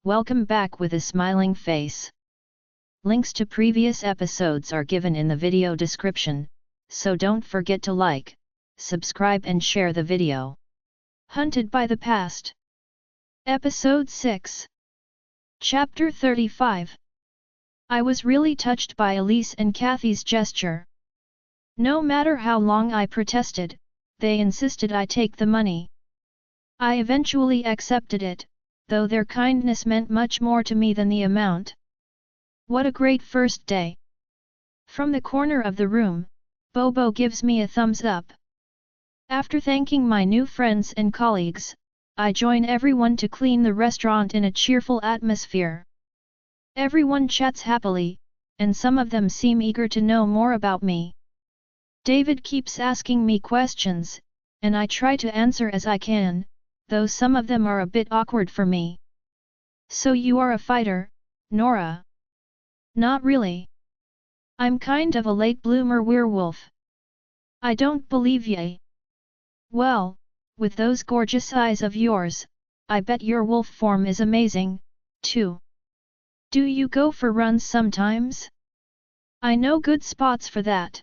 Welcome back with a smiling face. Links to previous episodes are given in the video description, so don't forget to like, subscribe and share the video. Hunted by the Past. Episode 6. Chapter 35. I was really touched by Elise and Kathy's gesture. No matter how long I protested, they insisted I take the money. I eventually accepted it, though their kindness meant much more to me than the amount. What a great first day! From the corner of the room, Bobo gives me a thumbs up. After thanking my new friends and colleagues, I join everyone to clean the restaurant in a cheerful atmosphere. Everyone chats happily, and some of them seem eager to know more about me. David keeps asking me questions, and I try to answer as I can, though some of them are a bit awkward for me. So you are a fighter, Nora? Not really. I'm kind of a late bloomer werewolf. I don't believe ye. Well, with those gorgeous eyes of yours, I bet your wolf form is amazing, too. Do you go for runs sometimes? I know good spots for that.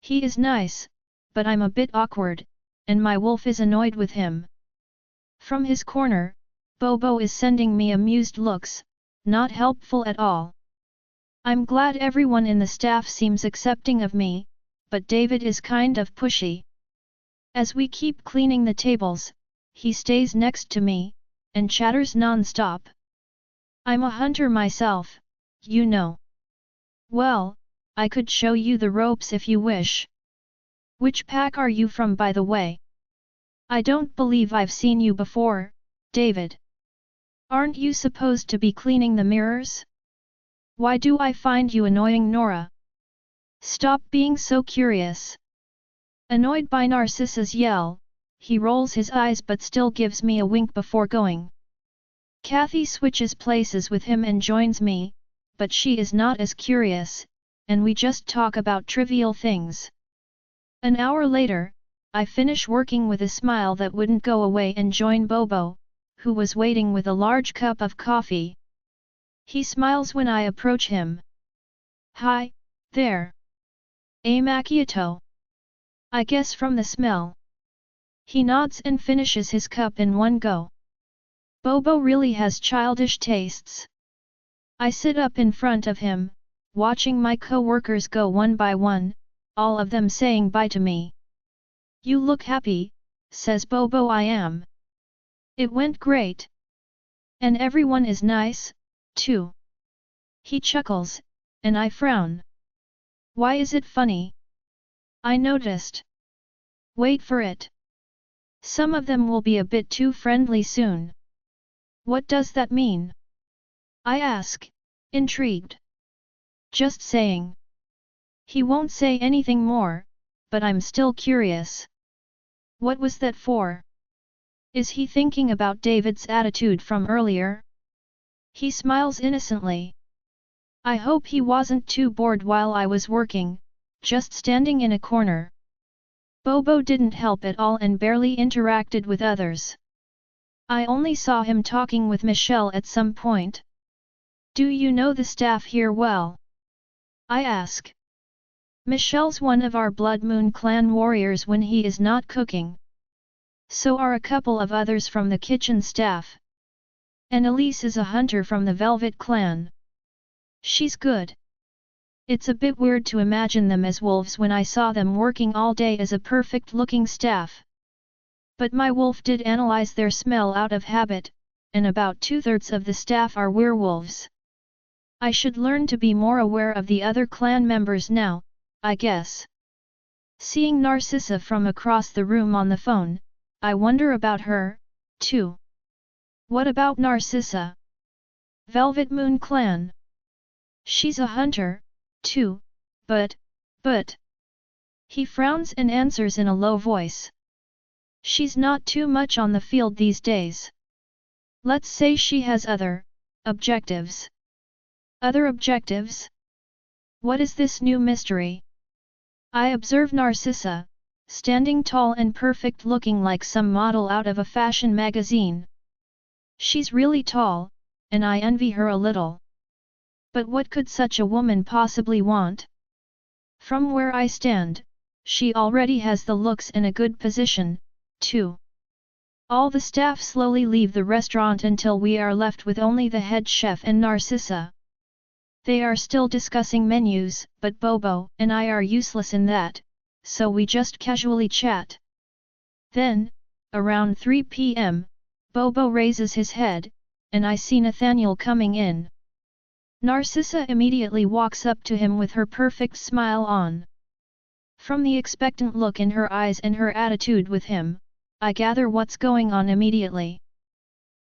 He is nice, but I'm a bit awkward, and my wolf is annoyed with him. From his corner, Bobo is sending me amused looks, not helpful at all. I'm glad everyone in the staff seems accepting of me, but David is kind of pushy. As we keep cleaning the tables, he stays next to me, and chatters non-stop. I'm a hunter myself, you know. Well, I could show you the ropes if you wish. Which pack are you from, by the way? I don't believe I've seen you before, David. Aren't you supposed to be cleaning the mirrors? Why do I find you annoying, Nora? Stop being so curious. Annoyed by Narcissa's yell, he rolls his eyes but still gives me a wink before going. Kathy switches places with him and joins me, but she is not as curious, and we just talk about trivial things. An hour later, I finish working with a smile that wouldn't go away and join Bobo, who was waiting with a large cup of coffee. He smiles when I approach him. Hi, there. A macchiato? I guess from the smell. He nods and finishes his cup in one go. Bobo really has childish tastes. I sit up in front of him, watching my co-workers go one by one, all of them saying bye to me. You look happy, says Bobo. I am. It went great. And everyone is nice, too. He chuckles, and I frown. Why is it funny? I noticed. Wait for it. Some of them will be a bit too friendly soon. What does that mean? I ask, intrigued. Just saying. He won't say anything more, but I'm still curious. What was that for? Is he thinking about David's attitude from earlier? He smiles innocently. I hope he wasn't too bored while I was working, just standing in a corner. Bobo didn't help at all and barely interacted with others. I only saw him talking with Michelle at some point. Do you know the staff here well? I ask. Michelle's one of our Blood Moon clan warriors when he is not cooking. So are a couple of others from the kitchen staff. And Elise is a hunter from the Velvet clan. She's good. It's a bit weird to imagine them as wolves when I saw them working all day as a perfect-looking staff. But my wolf did analyze their smell out of habit, and about 2/3 of the staff are werewolves. I should learn to be more aware of the other clan members now, I guess. Seeing Narcissa from across the room on the phone, I wonder about her, too. What about Narcissa? Velvet Moon clan. She's a hunter, too, but... He frowns and answers in a low voice. She's not too much on the field these days. Let's say she has other objectives. Other objectives? What is this new mystery? I observe Narcissa, standing tall and perfect looking like some model out of a fashion magazine. She's really tall, and I envy her a little. But what could such a woman possibly want? From where I stand, she already has the looks and a good position, too. All the staff slowly leave the restaurant until we are left with only the head chef and Narcissa. They are still discussing menus, but Bobo and I are useless in that, so we just casually chat. Then, around 3 p.m., Bobo raises his head, and I see Nathaniel coming in. Narcissa immediately walks up to him with her perfect smile on. From the expectant look in her eyes and her attitude with him, I gather what's going on immediately.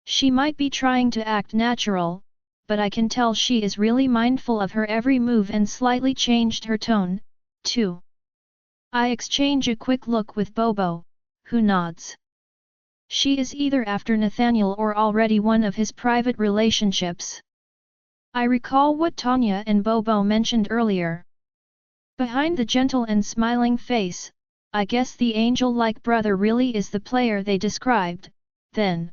She might be trying to act natural, but I can tell she is really mindful of her every move and slightly changed her tone, too. I exchange a quick look with Bobo, who nods. She is either after Nathaniel or already one of his private relationships. I recall what Tanya and Bobo mentioned earlier. Behind the gentle and smiling face, I guess the angel-like brother really is the player they described, then.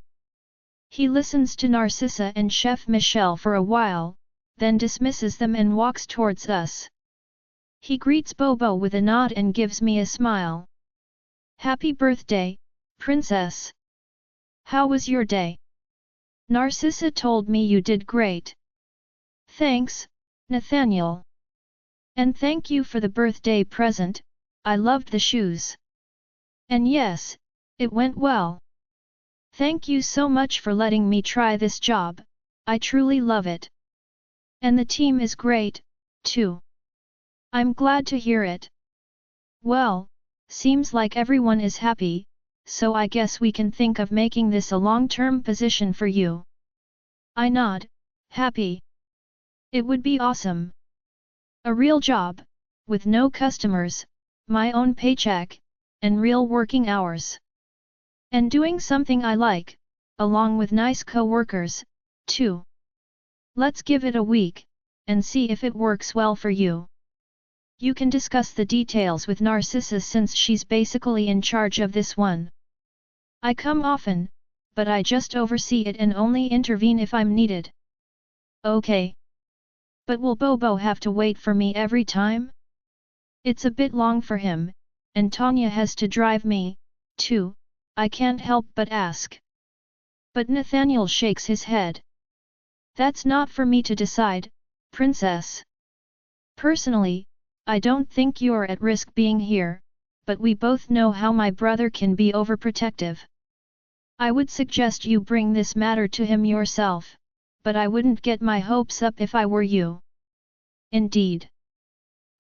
He listens to Narcissa and Chef Michel for a while, then dismisses them and walks towards us. He greets Bobo with a nod and gives me a smile. "Happy birthday, princess! How was your day? Narcissa told me you did great." "Thanks, Nathaniel. And thank you for the birthday present, I loved the shoes. And yes, it went well. Thank you so much for letting me try this job, I truly love it. And the team is great, too. I'm glad to hear it. Well, seems like everyone is happy, so I guess we can think of making this a long-term position for you." I nod, happy. It would be awesome. A real job, with no customers, my own paycheck, and real working hours. And doing something I like, along with nice co-workers, too. Let's give it a week, and see if it works well for you. You can discuss the details with Narcissa since she's basically in charge of this one. I come often, but I just oversee it and only intervene if I'm needed. Okay. But will Bobo have to wait for me every time? It's a bit long for him, and Tanya has to drive me, too, I can't help but ask. But Nathaniel shakes his head. That's not for me to decide, princess. Personally, I don't think you're at risk being here, but we both know how my brother can be overprotective. I would suggest you bring this matter to him yourself, but I wouldn't get my hopes up if I were you. Indeed.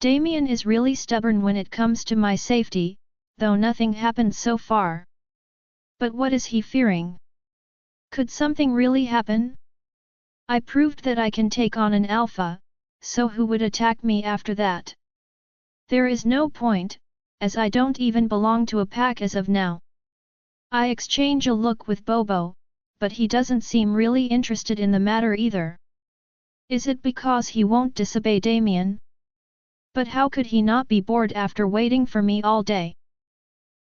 Damien is really stubborn when it comes to my safety, though nothing happened so far. But what is he fearing? Could something really happen? I proved that I can take on an alpha, so who would attack me after that? There is no point, as I don't even belong to a pack as of now. I exchange a look with Bobo, but he doesn't seem really interested in the matter either. Is it because he won't disobey Damien? But how could he not be bored after waiting for me all day?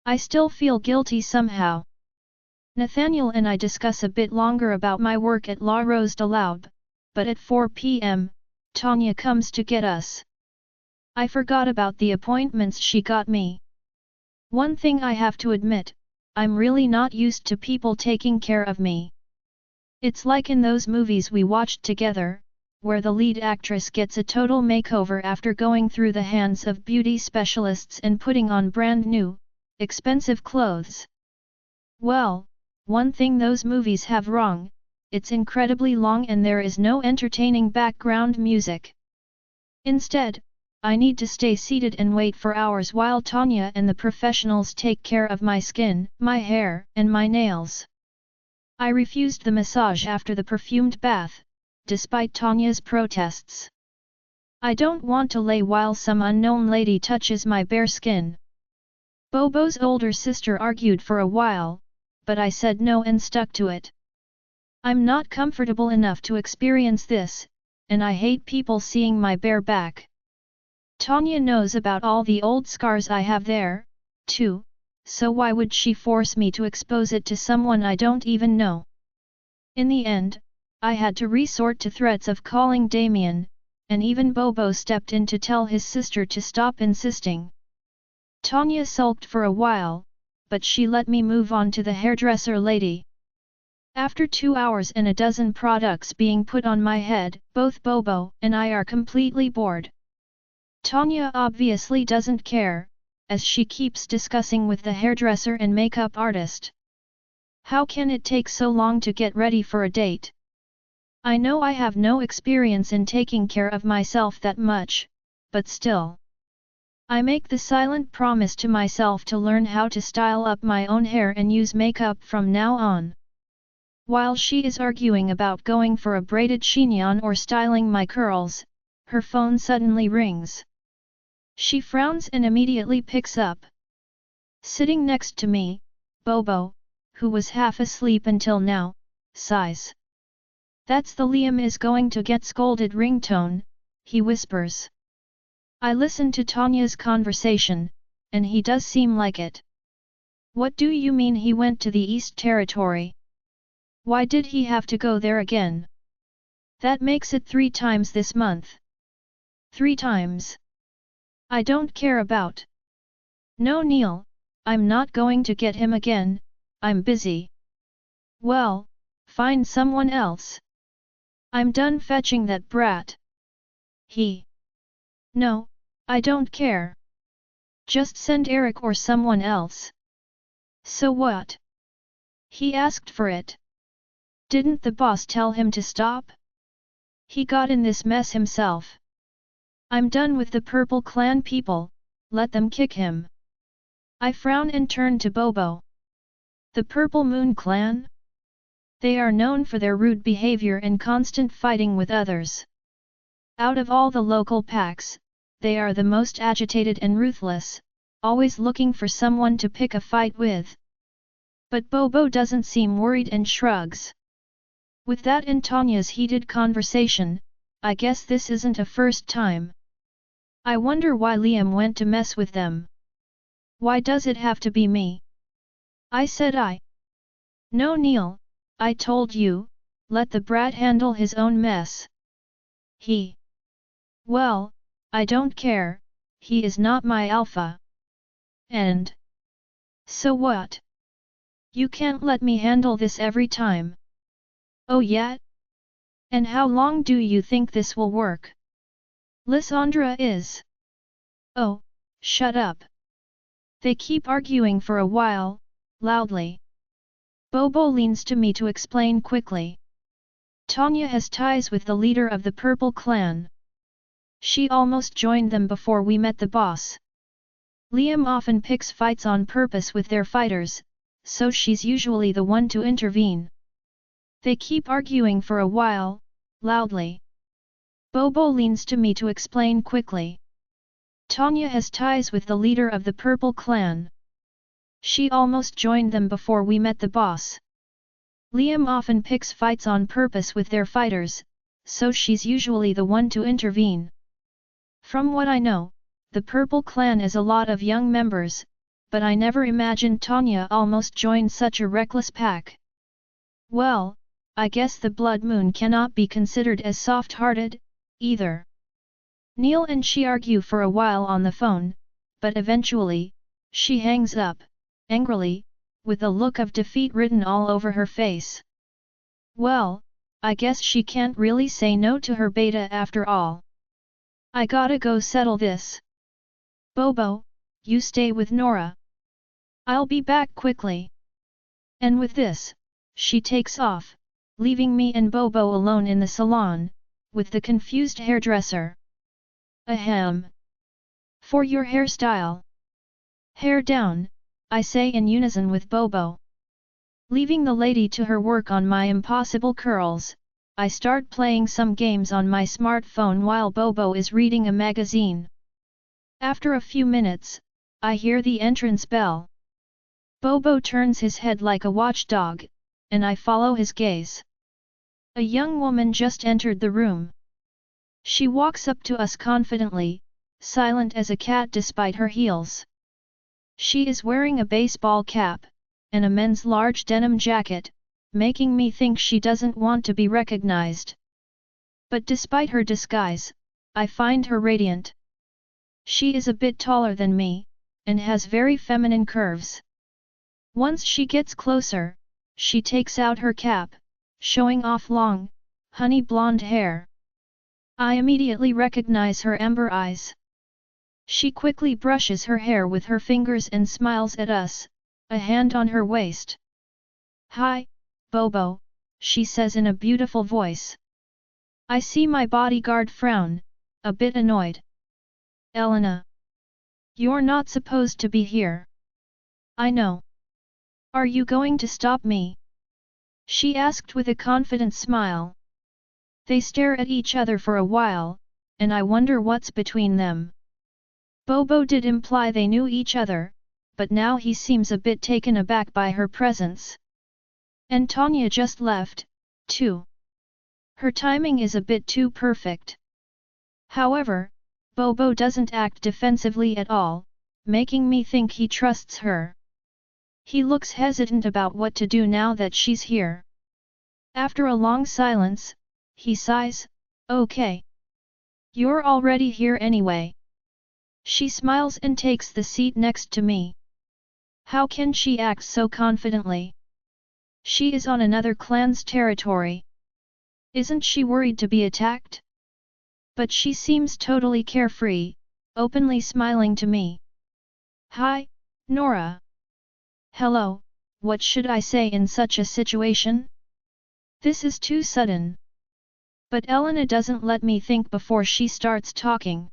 I still feel guilty somehow. Nathaniel and I discuss a bit longer about my work at La Rose de l'Aube, but at 4 p.m., Tanya comes to get us. I forgot about the appointments she got me. One thing I have to admit, I'm really not used to people taking care of me. It's like in those movies we watched together, where the lead actress gets a total makeover after going through the hands of beauty specialists and putting on brand new, expensive clothes. Well, one thing those movies have wrong, it's incredibly long and there is no entertaining background music. Instead, I need to stay seated and wait for hours while Tanya and the professionals take care of my skin, my hair, and my nails. I refused the massage after the perfumed bath, despite Tanya's protests. I don't want to lay while some unknown lady touches my bare skin. Bobo's older sister argued for a while, but I said no and stuck to it. I'm not comfortable enough to experience this, and I hate people seeing my bare back. Tanya knows about all the old scars I have there, too, so why would she force me to expose it to someone I don't even know? In the end, I had to resort to threats of calling Damien, and even Bobo stepped in to tell his sister to stop insisting. Tanya sulked for a while, but she let me move on to the hairdresser lady. After 2 hours and a dozen products being put on my head, both Bobo and I are completely bored. Tanya obviously doesn't care, as she keeps discussing with the hairdresser and makeup artist. How can it take so long to get ready for a date? I know I have no experience in taking care of myself that much, but still. I make the silent promise to myself to learn how to style up my own hair and use makeup from now on. While she is arguing about going for a braided chignon or styling my curls, her phone suddenly rings. She frowns and immediately picks up. Sitting next to me, Bobo, who was half asleep until now, sighs. That's the Liam is going to get scolded ringtone, he whispers. I listen to Tanya's conversation, and he does seem like it. What do you mean he went to the East Territory? Why did he have to go there again? That makes it 3 times this month. 3 times. I don't care about. No, Neil, I'm not going to get him again, I'm busy. Well, find someone else. I'm done fetching that brat. No, I don't care. Just send Eric or someone else. So what? He asked for it. Didn't the boss tell him to stop? He got in this mess himself. I'm done with the Purple Clan people, let them kick him. I frown and turn to Bobo. The Purple Moon Clan? They are known for their rude behavior and constant fighting with others. Out of all the local packs, they are the most agitated and ruthless, always looking for someone to pick a fight with. But Bobo doesn't seem worried and shrugs. With that and Tanya's heated conversation, I guess this isn't a first time. I wonder why Liam went to mess with them. Why does it have to be me? I said I. No, Neil, I told you, let the brat handle his own mess. Well, I don't care, he is not my alpha. And? So what? You can't let me handle this every time. Oh yeah? And how long do you think this will work? Lysandra is. Oh, shut up. They keep arguing for a while, loudly. Bobo leans to me to explain quickly. Tanya has ties with the leader of the Purple Clan. She almost joined them before we met the boss. Liam often picks fights on purpose with their fighters, so she's usually the one to intervene. They keep arguing for a while, loudly. Bobo leans to me to explain quickly. Tanya has ties with the leader of the Purple Clan. She almost joined them before we met the boss. Liam often picks fights on purpose with their fighters, so she's usually the one to intervene. From what I know, the Purple Clan is a lot of young members, but I never imagined Tanya almost joined such a reckless pack. Well, I guess the Blood Moon cannot be considered as soft-hearted, either. Neil and she argue for a while on the phone, but eventually, she hangs up, angrily, with a look of defeat written all over her face. Well, I guess she can't really say no to her beta after all. I gotta go settle this. Bobo, you stay with Nora. I'll be back quickly. And with this, she takes off, leaving me and Bobo alone in the salon, with the confused hairdresser. Ahem. For your hairstyle. Hair down, I say in unison with Bobo. Leaving the lady to her work on my impossible curls, I start playing some games on my smartphone while Bobo is reading a magazine. After a few minutes, I hear the entrance bell. Bobo turns his head like a watchdog, and I follow his gaze. A young woman just entered the room. She walks up to us confidently, silent as a cat despite her heels. She is wearing a baseball cap, and a men's large denim jacket, making me think she doesn't want to be recognized. But despite her disguise, I find her radiant. She is a bit taller than me, and has very feminine curves. Once she gets closer, she takes out her cap, showing off long, honey blonde hair. I immediately recognize her amber eyes. She quickly brushes her hair with her fingers and smiles at us, a hand on her waist. "Hi, Bobo," she says in a beautiful voice. I see my bodyguard frown, a bit annoyed. "Elena, you're not supposed to be here." "I know. Are you going to stop me?" she asked with a confident smile. They stare at each other for a while, and I wonder what's between them. Bobo did imply they knew each other, but now he seems a bit taken aback by her presence. And Tanya just left, too. Her timing is a bit too perfect. However, Bobo doesn't act defensively at all, making me think he trusts her. He looks hesitant about what to do now that she's here. After a long silence, he sighs, "Okay. You're already here anyway." She smiles and takes the seat next to me. How can she act so confidently? She is on another clan's territory. Isn't she worried to be attacked? But she seems totally carefree, openly smiling to me. "Hi, Nora." "Hello, what should I say in such a situation?" This is too sudden. But Elena doesn't let me think before she starts talking.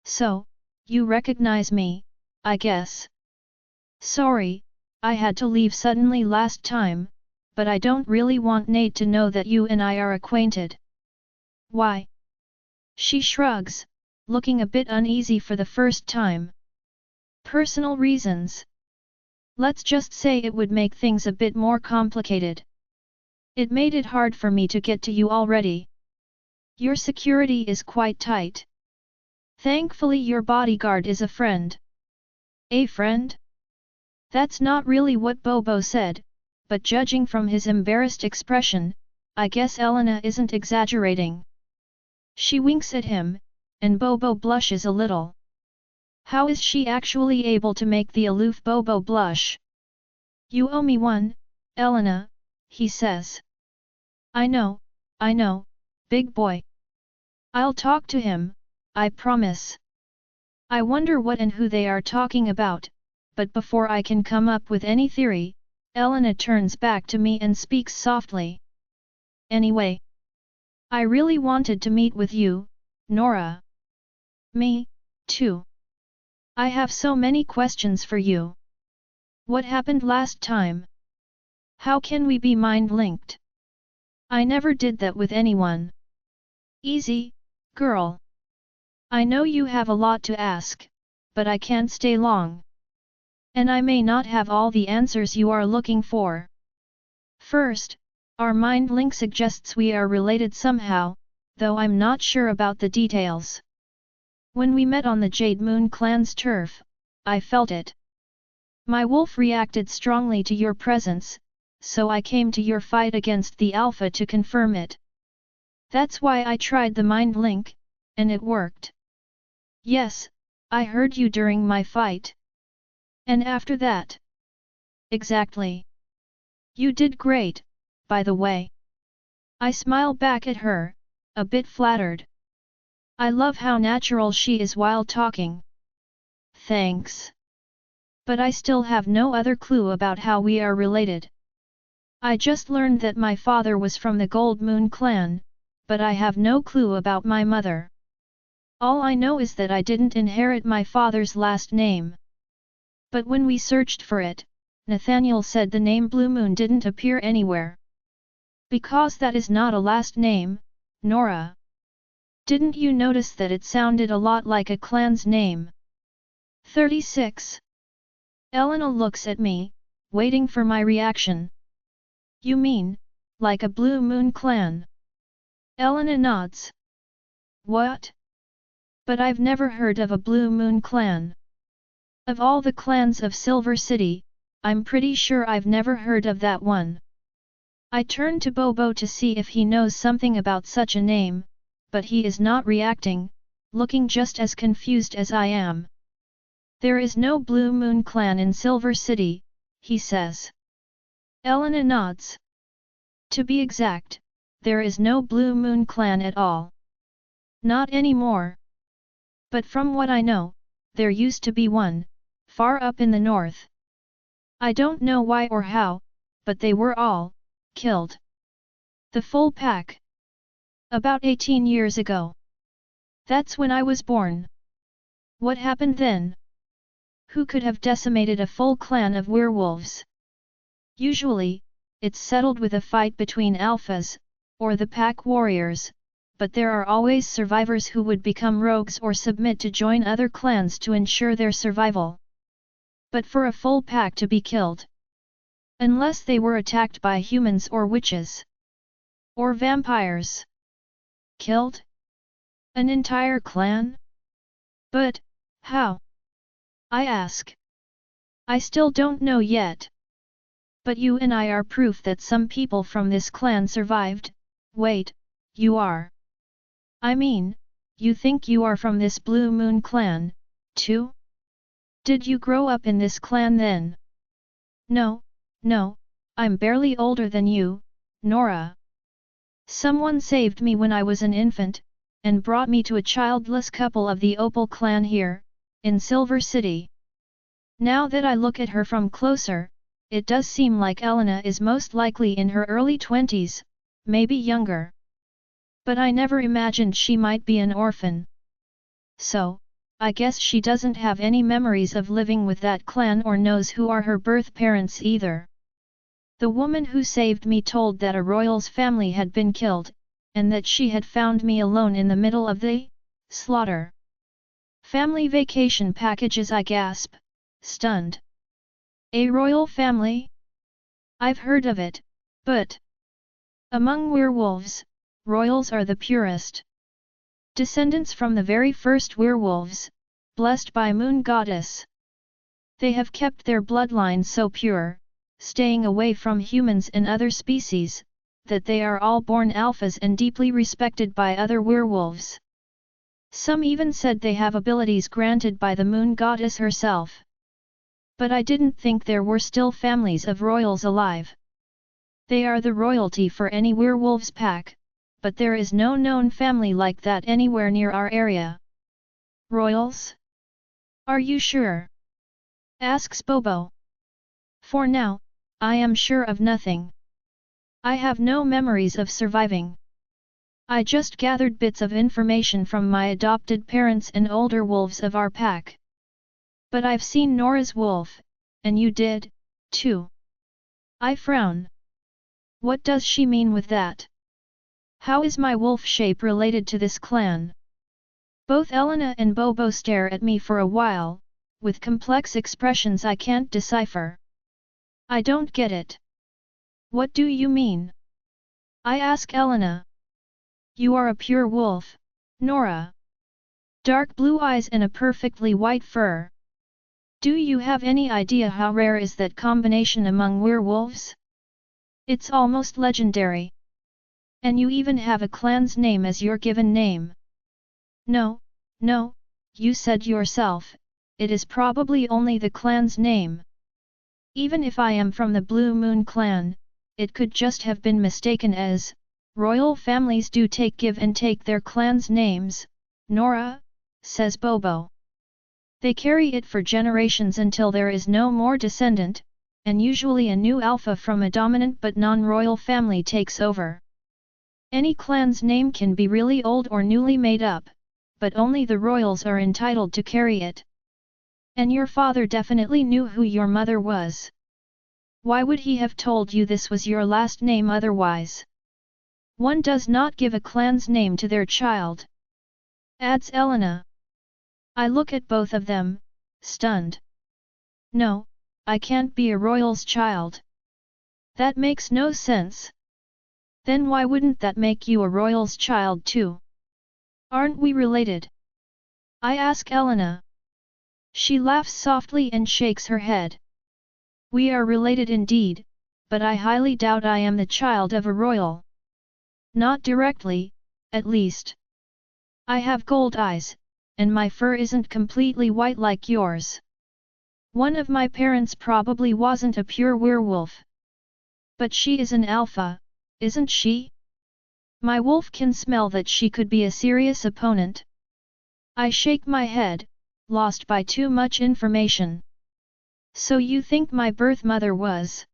"So, you recognize me, I guess." "Sorry, I had to leave suddenly last time, but I don't really want Nate to know that you and I are acquainted." "Why?" She shrugs, looking a bit uneasy for the first time. "Personal reasons. Let's just say it would make things a bit more complicated. It made it hard for me to get to you already. Your security is quite tight. Thankfully your bodyguard is a friend." "A friend?" That's not really what Bobo said, but judging from his embarrassed expression, I guess Elena isn't exaggerating. She winks at him, and Bobo blushes a little. How is she actually able to make the aloof Bobo blush? "You owe me one, Elena," he says. I know, big boy. I'll talk to him, I promise." I wonder what and who they are talking about, but before I can come up with any theory, Elena turns back to me and speaks softly. "Anyway, I really wanted to meet with you, Nora." "Me, too. I have so many questions for you. What happened last time? How can we be mind-linked? I never did that with anyone." "Easy, girl. I know you have a lot to ask, but I can't stay long. And I may not have all the answers you are looking for. First, our mind link suggests we are related somehow, though I'm not sure about the details. When we met on the Jade Moon clan's turf, I felt it. My wolf reacted strongly to your presence, so I came to your fight against the Alpha to confirm it. That's why I tried the mind link, and it worked. Yes, I heard you during my fight. And after that? Exactly. You did great, by the way." I smile back at her, a bit flattered. I love how natural she is while talking. "Thanks. But I still have no other clue about how we are related. I just learned that my father was from the Gold Moon clan, but I have no clue about my mother. All I know is that I didn't inherit my father's last name. But when we searched for it, Nathaniel said the name Blue Moon didn't appear anywhere. Because that is not a last name, Nora. Didn't you notice that it sounded a lot like a clan's name?" 36. Elena looks at me, waiting for my reaction. "You mean, like a Blue Moon clan?" Elena nods. "What? But I've never heard of a Blue Moon clan. Of all the clans of Silver City, I'm pretty sure I've never heard of that one." I turn to Bobo to see if he knows something about such a name, but he is not reacting, looking just as confused as I am. There is no Blue Moon clan in Silver City, he says. Elena nods. To be exact, there is no Blue Moon clan at all. Not anymore. But from what I know, there used to be one, far up in the north. I don't know why or how, but they were all killed. The full pack. About 18 years ago. That's when I was born. What happened then? Who could have decimated a full clan of werewolves? Usually, it's settled with a fight between alphas, or the pack warriors, but there are always survivors who would become rogues or submit to join other clans to ensure their survival. But for a full pack to be killed, unless they were attacked by humans or witches, or vampires. Killed? An entire clan? But, how? I ask. I still don't know yet. But you and I are proof that some people from this clan survived. Wait, you are? I mean, you think you are from this Blue Moon clan, too? Did you grow up in this clan then? No, I'm barely older than you, Nora. Someone saved me when I was an infant, and brought me to a childless couple of the Opal clan here, in Silver City. Now that I look at her from closer, it does seem like Elena is most likely in her early 20s, maybe younger. But I never imagined she might be an orphan. So, I guess she doesn't have any memories of living with that clan or knows who are her birth parents either. The woman who saved me told that a royal's family had been killed, and that she had found me alone in the middle of the slaughter. Family vacation packages, I gasp, stunned. A royal family? I've heard of it, but among werewolves, royals are the purest. Descendants from the very first werewolves, blessed by Moon Goddess. They have kept their bloodline so pure, staying away from humans and other species, that they are all born alphas and deeply respected by other werewolves. Some even said they have abilities granted by the Moon Goddess herself. But I didn't think there were still families of royals alive. They are the royalty for any werewolves pack, but there is no known family like that anywhere near our area. Royals? Are you sure? Asks Bobo. For now, I am sure of nothing. I have no memories of surviving. I just gathered bits of information from my adopted parents and older wolves of our pack. But I've seen Nora's wolf, and you did, too. I frown. What does she mean with that? How is my wolf shape related to this clan? Both Elena and Bobo stare at me for a while, with complex expressions I can't decipher. I don't get it. What do you mean? I ask Elena. You are a pure wolf, Nora. Dark blue eyes and a perfectly white fur. Do you have any idea how rare is that combination among werewolves? It's almost legendary. And you even have a clan's name as your given name. No, you said yourself, it is probably only the clan's name. Even if I am from the Blue Moon clan, it could just have been mistaken as, royal families do give and take their clan's names, Nora, says Bobo. They carry it for generations until there is no more descendant, and usually a new alpha from a dominant but non-royal family takes over. Any clan's name can be really old or newly made up, but only the royals are entitled to carry it. And your father definitely knew who your mother was. Why would he have told you this was your last name otherwise? One does not give a clan's name to their child. Adds Elena. I look at both of them, stunned. No, I can't be a royal's child. That makes no sense. Then why wouldn't that make you a royal's child too? Aren't we related? I ask Elena. She laughs softly and shakes her head. We are related indeed, but I highly doubt I am the child of a royal. Not directly, at least. I have gold eyes, and my fur isn't completely white like yours. One of my parents probably wasn't a pure werewolf. But she is an alpha, isn't she? My wolf can smell that she could be a serious opponent. I shake my head, lost by too much information. So you think my birth mother was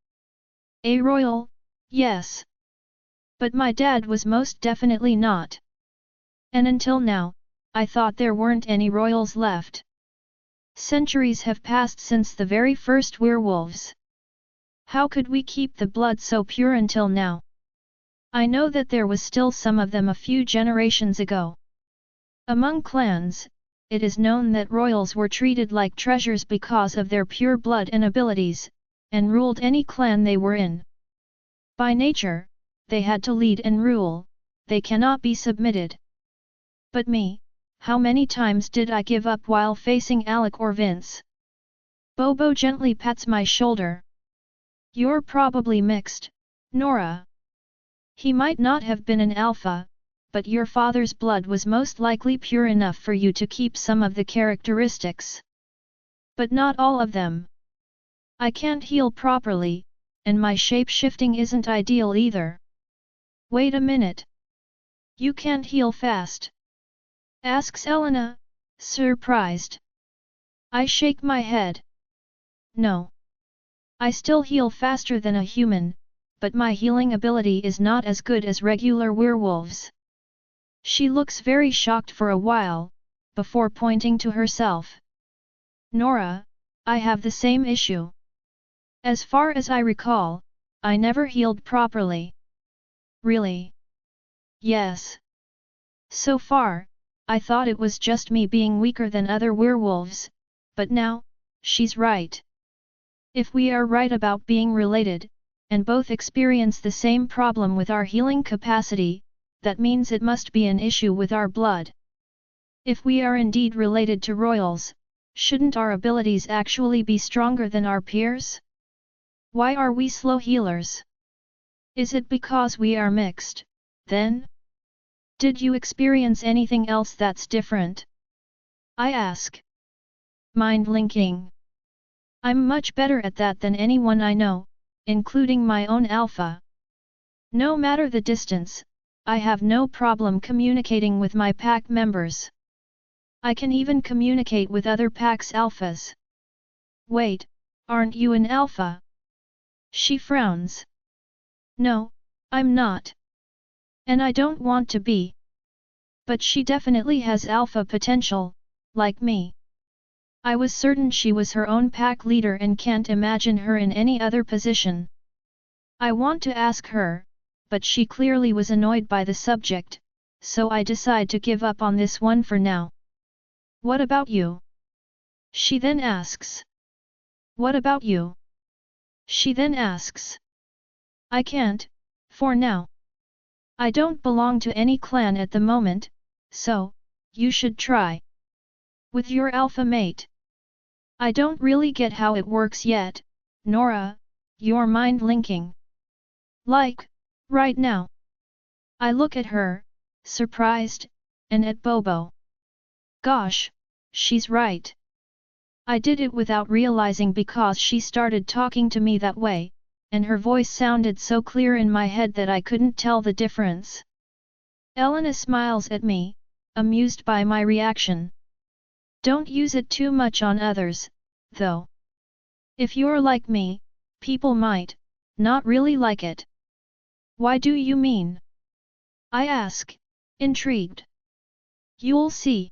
a royal? Yes. But my dad was most definitely not. And until now, I thought there weren't any royals left. Centuries have passed since the very first werewolves. How could we keep the blood so pure until now? I know that there was still some of them a few generations ago. Among clans, it is known that royals were treated like treasures because of their pure blood and abilities, and ruled any clan they were in. By nature, they had to lead and rule, they cannot be submitted. But me, how many times did I give up while facing Alec or Vince? Bobo gently pats my shoulder. You're probably mixed, Nora. He might not have been an alpha, but your father's blood was most likely pure enough for you to keep some of the characteristics. But not all of them. I can't heal properly, and my shape-shifting isn't ideal either. Wait a minute. You can't heal fast? Asks Elena, surprised. I shake my head. No. I still heal faster than a human, but my healing ability is not as good as regular werewolves. She looks very shocked for a while, before pointing to herself. Nora, I have the same issue. As far as I recall, I never healed properly. Really? Yes. So far, I thought it was just me being weaker than other werewolves, but now, she's right. If we are right about being related, and both experience the same problem with our healing capacity, that means it must be an issue with our blood. If we are indeed related to royals, shouldn't our abilities actually be stronger than our peers? Why are we slow healers? Is it because we are mixed, then? Did you experience anything else that's different? I ask. Mind linking. I'm much better at that than anyone I know, including my own alpha. No matter the distance, I have no problem communicating with my pack members. I can even communicate with other pack's alphas. Wait, aren't you an alpha? She frowns. No, I'm not. And I don't want to be. But she definitely has alpha potential, like me. I was certain she was her own pack leader and can't imagine her in any other position. I want to ask her, but she clearly was annoyed by the subject, so I decide to give up on this one for now. What about you? She then asks. What about you? She then asks. I can't, for now. I don't belong to any clan at the moment, so, you should try. With your alpha mate. I don't really get how it works yet, Nora, you're mind linking. Like, right now. I look at her, surprised, and at Bobo. Gosh, she's right. I did it without realizing because she started talking to me that way, and her voice sounded so clear in my head that I couldn't tell the difference. Elena smiles at me, amused by my reaction. Don't use it too much on others, though. If you're like me, people might not really like it. Why do you mean? I ask, intrigued. You'll see.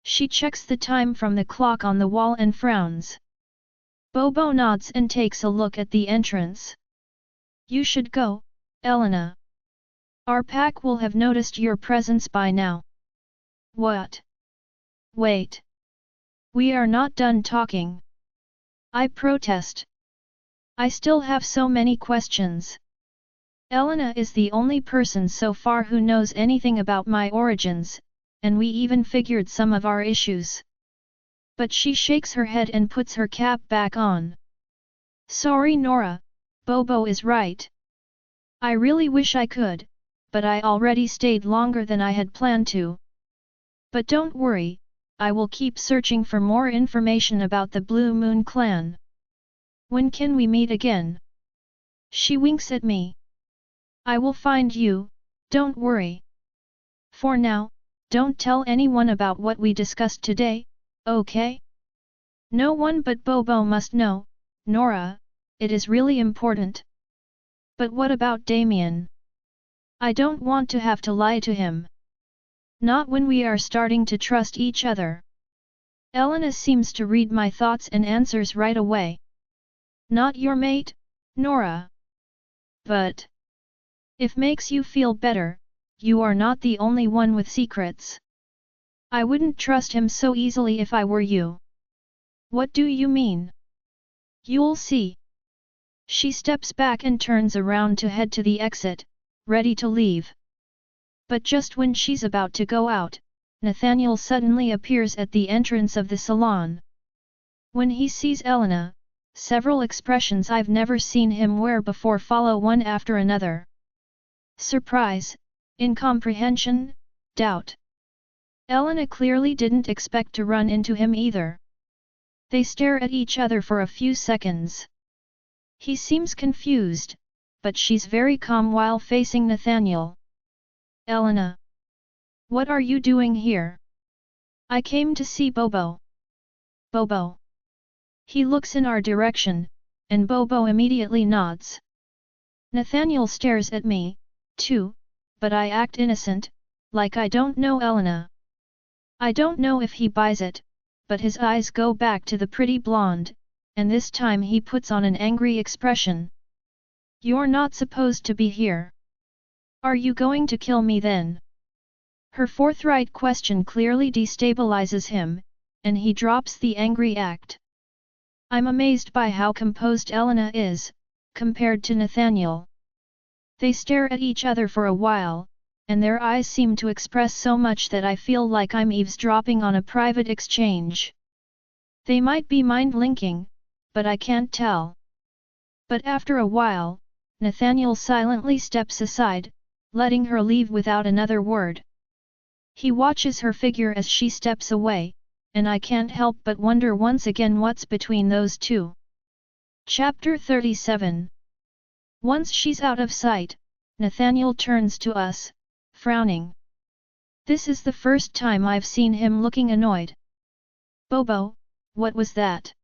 She checks the time from the clock on the wall and frowns. Bobo nods and takes a look at the entrance. You should go, Elena. Our pack will have noticed your presence by now. What? Wait. We are not done talking. I protest. I still have so many questions. Elena is the only person so far who knows anything about my origins, and we even figured some of our issues. But she shakes her head and puts her cap back on. Sorry Nora, Bobo is right. I really wish I could, but I already stayed longer than I had planned to. But don't worry, I will keep searching for more information about the Blue Moon clan. When can we meet again? She winks at me. I will find you, don't worry. For now, don't tell anyone about what we discussed today, okay? No one but Bobo must know, Nora, it is really important. But what about Damien? I don't want to have to lie to him. Not when we are starting to trust each other. Elena seems to read my thoughts and answers right away. Not your mate, Nora. But if makes you feel better, you are not the only one with secrets. I wouldn't trust him so easily if I were you. What do you mean? You'll see. She steps back and turns around to head to the exit, ready to leave. But just when she's about to go out, Nathaniel suddenly appears at the entrance of the salon. When he sees Elena, several expressions I've never seen him wear before follow one after another. Surprise, incomprehension, doubt. Elena clearly didn't expect to run into him either. They stare at each other for a few seconds. He seems confused, but she's very calm while facing Nathaniel. Elena. What are you doing here? I came to see Bobo. Bobo. He looks in our direction, and Bobo immediately nods. Nathaniel stares at me, too, but I act innocent, like I don't know Elena. I don't know if he buys it, but his eyes go back to the pretty blonde, and this time he puts on an angry expression. You're not supposed to be here. Are you going to kill me then? Her forthright question clearly destabilizes him, and he drops the angry act. I'm amazed by how composed Elena is, compared to Nathaniel. They stare at each other for a while, and their eyes seem to express so much that I feel like I'm eavesdropping on a private exchange. They might be mind-linking, but I can't tell. But after a while, Nathaniel silently steps aside, letting her leave without another word. He watches her figure as she steps away, and I can't help but wonder once again what's between those two. Chapter 37. Once she's out of sight, Nathaniel turns to us, frowning. This is the first time I've seen him looking annoyed. Bobo, what was that?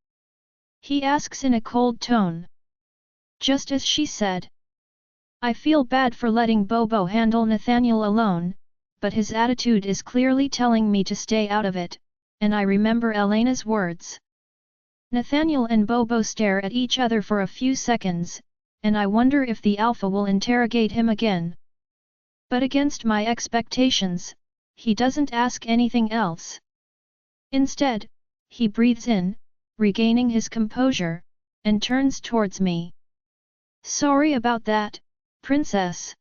He asks in a cold tone. Just as she said. I feel bad for letting Bobo handle Nathaniel alone, but his attitude is clearly telling me to stay out of it, and I remember Elena's words. Nathaniel and Bobo stare at each other for a few seconds, and I wonder if the alpha will interrogate him again. But against my expectations, he doesn't ask anything else. Instead, he breathes in, regaining his composure, and turns towards me. Sorry about that, princess.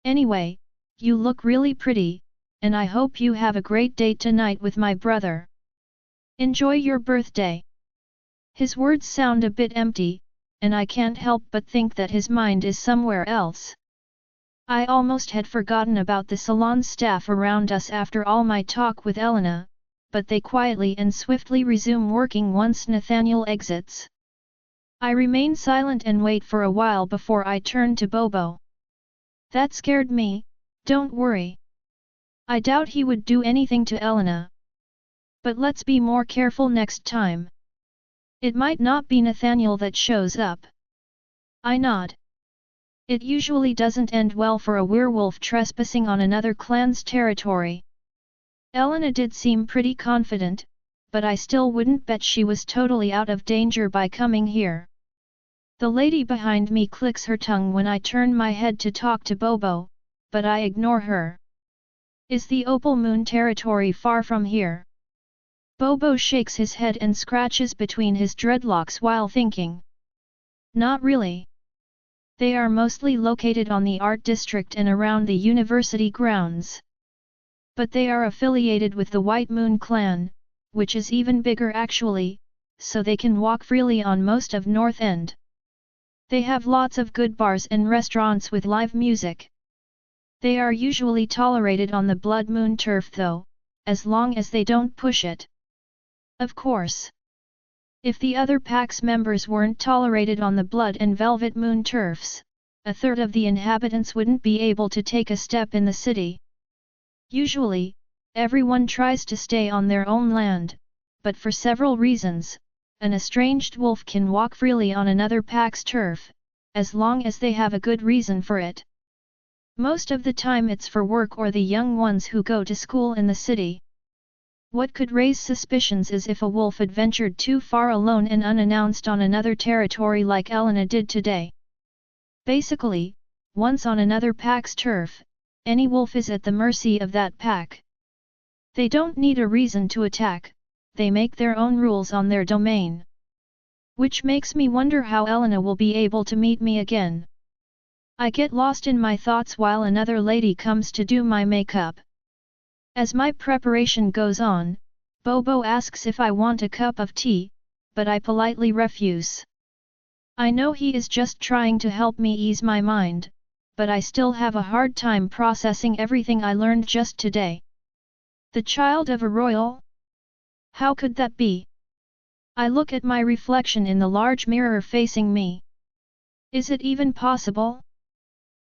Anyway, you look really pretty, and I hope you have a great date tonight with my brother. Enjoy your birthday. His words sound a bit empty, and I can't help but think that his mind is somewhere else. I almost had forgotten about the salon staff around us after all my talk with Elena, but they quietly and swiftly resume working once Nathaniel exits. I remain silent and wait for a while before I turn to Bobo. That scared me, don't worry. I doubt he would do anything to Elena. But let's be more careful next time. It might not be Nathaniel that shows up. I nod. It usually doesn't end well for a werewolf trespassing on another clan's territory. Elena did seem pretty confident, but I still wouldn't bet she was totally out of danger by coming here. The lady behind me clicks her tongue when I turn my head to talk to Bobo, but I ignore her. Is the Opal Moon territory far from here? Bobo shakes his head and scratches between his dreadlocks while thinking. Not really. They are mostly located on the art district and around the university grounds. But they are affiliated with the White Moon clan, which is even bigger actually, so they can walk freely on most of North End. They have lots of good bars and restaurants with live music. They are usually tolerated on the Blood Moon turf though, as long as they don't push it. Of course. If the other pack's members weren't tolerated on the Blood and Velvet Moon turfs, a third of the inhabitants wouldn't be able to take a step in the city. Usually, everyone tries to stay on their own land, but for several reasons, an estranged wolf can walk freely on another pack's turf, as long as they have a good reason for it. Most of the time it's for work or the young ones who go to school in the city. What could raise suspicions is if a wolf adventured too far alone and unannounced on another territory like Elena did today. Basically, once on another pack's turf, any wolf is at the mercy of that pack. They don't need a reason to attack, they make their own rules on their domain. Which makes me wonder how Elena will be able to meet me again. I get lost in my thoughts while another lady comes to do my makeup. As my preparation goes on, Bobo asks if I want a cup of tea, but I politely refuse. I know he is just trying to help me ease my mind, but I still have a hard time processing everything I learned just today. The child of a royal? How could that be? I look at my reflection in the large mirror facing me. Is it even possible?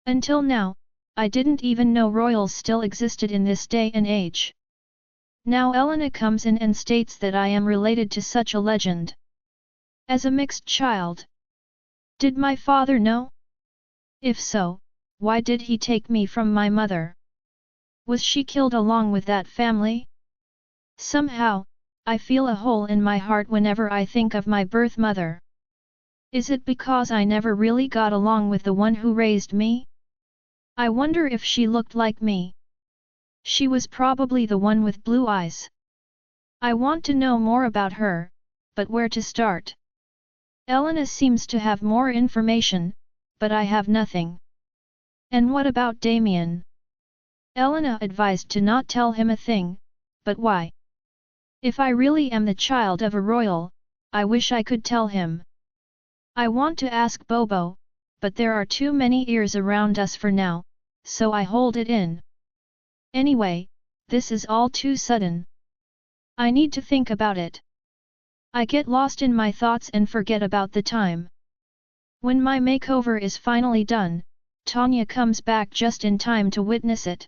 Until now, I didn't even know royals still existed in this day and age. Now Elena comes in and states that I am related to such a legend. As a mixed child. Did my father know? If so, why did he take me from my mother? Was she killed along with that family? Somehow, I feel a hole in my heart whenever I think of my birth mother. Is it because I never really got along with the one who raised me? I wonder if she looked like me. She was probably the one with blue eyes. I want to know more about her, but where to start? Elena seems to have more information, but I have nothing. And what about Damien? Elena advised to not tell him a thing, but why? If I really am the child of a royal, I wish I could tell him. I want to ask Bobo, but there are too many ears around us for now, so I hold it in. Anyway, this is all too sudden. I need to think about it. I get lost in my thoughts and forget about the time. When my makeover is finally done, Tanya comes back just in time to witness it.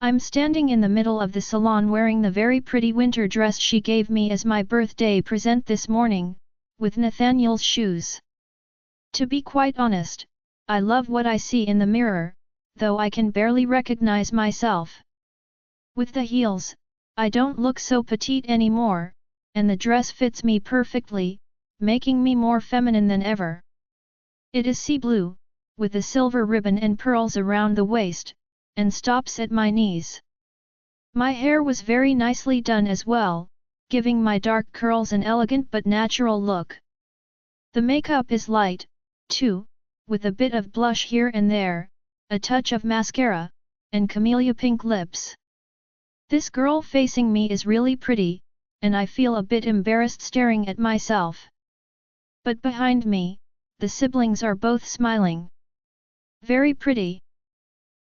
I'm standing in the middle of the salon wearing the very pretty winter dress she gave me as my birthday present this morning, with Nathaniel's shoes. To be quite honest, I love what I see in the mirror, though I can barely recognize myself. With the heels, I don't look so petite anymore, and the dress fits me perfectly, making me more feminine than ever. It is sea blue, with a silver ribbon and pearls around the waist, and stops at my knees. My hair was very nicely done as well, giving my dark curls an elegant but natural look. The makeup is light, too, with a bit of blush here and there, a touch of mascara, and camellia pink lips. This girl facing me is really pretty, and I feel a bit embarrassed staring at myself. But behind me, the siblings are both smiling. Very pretty.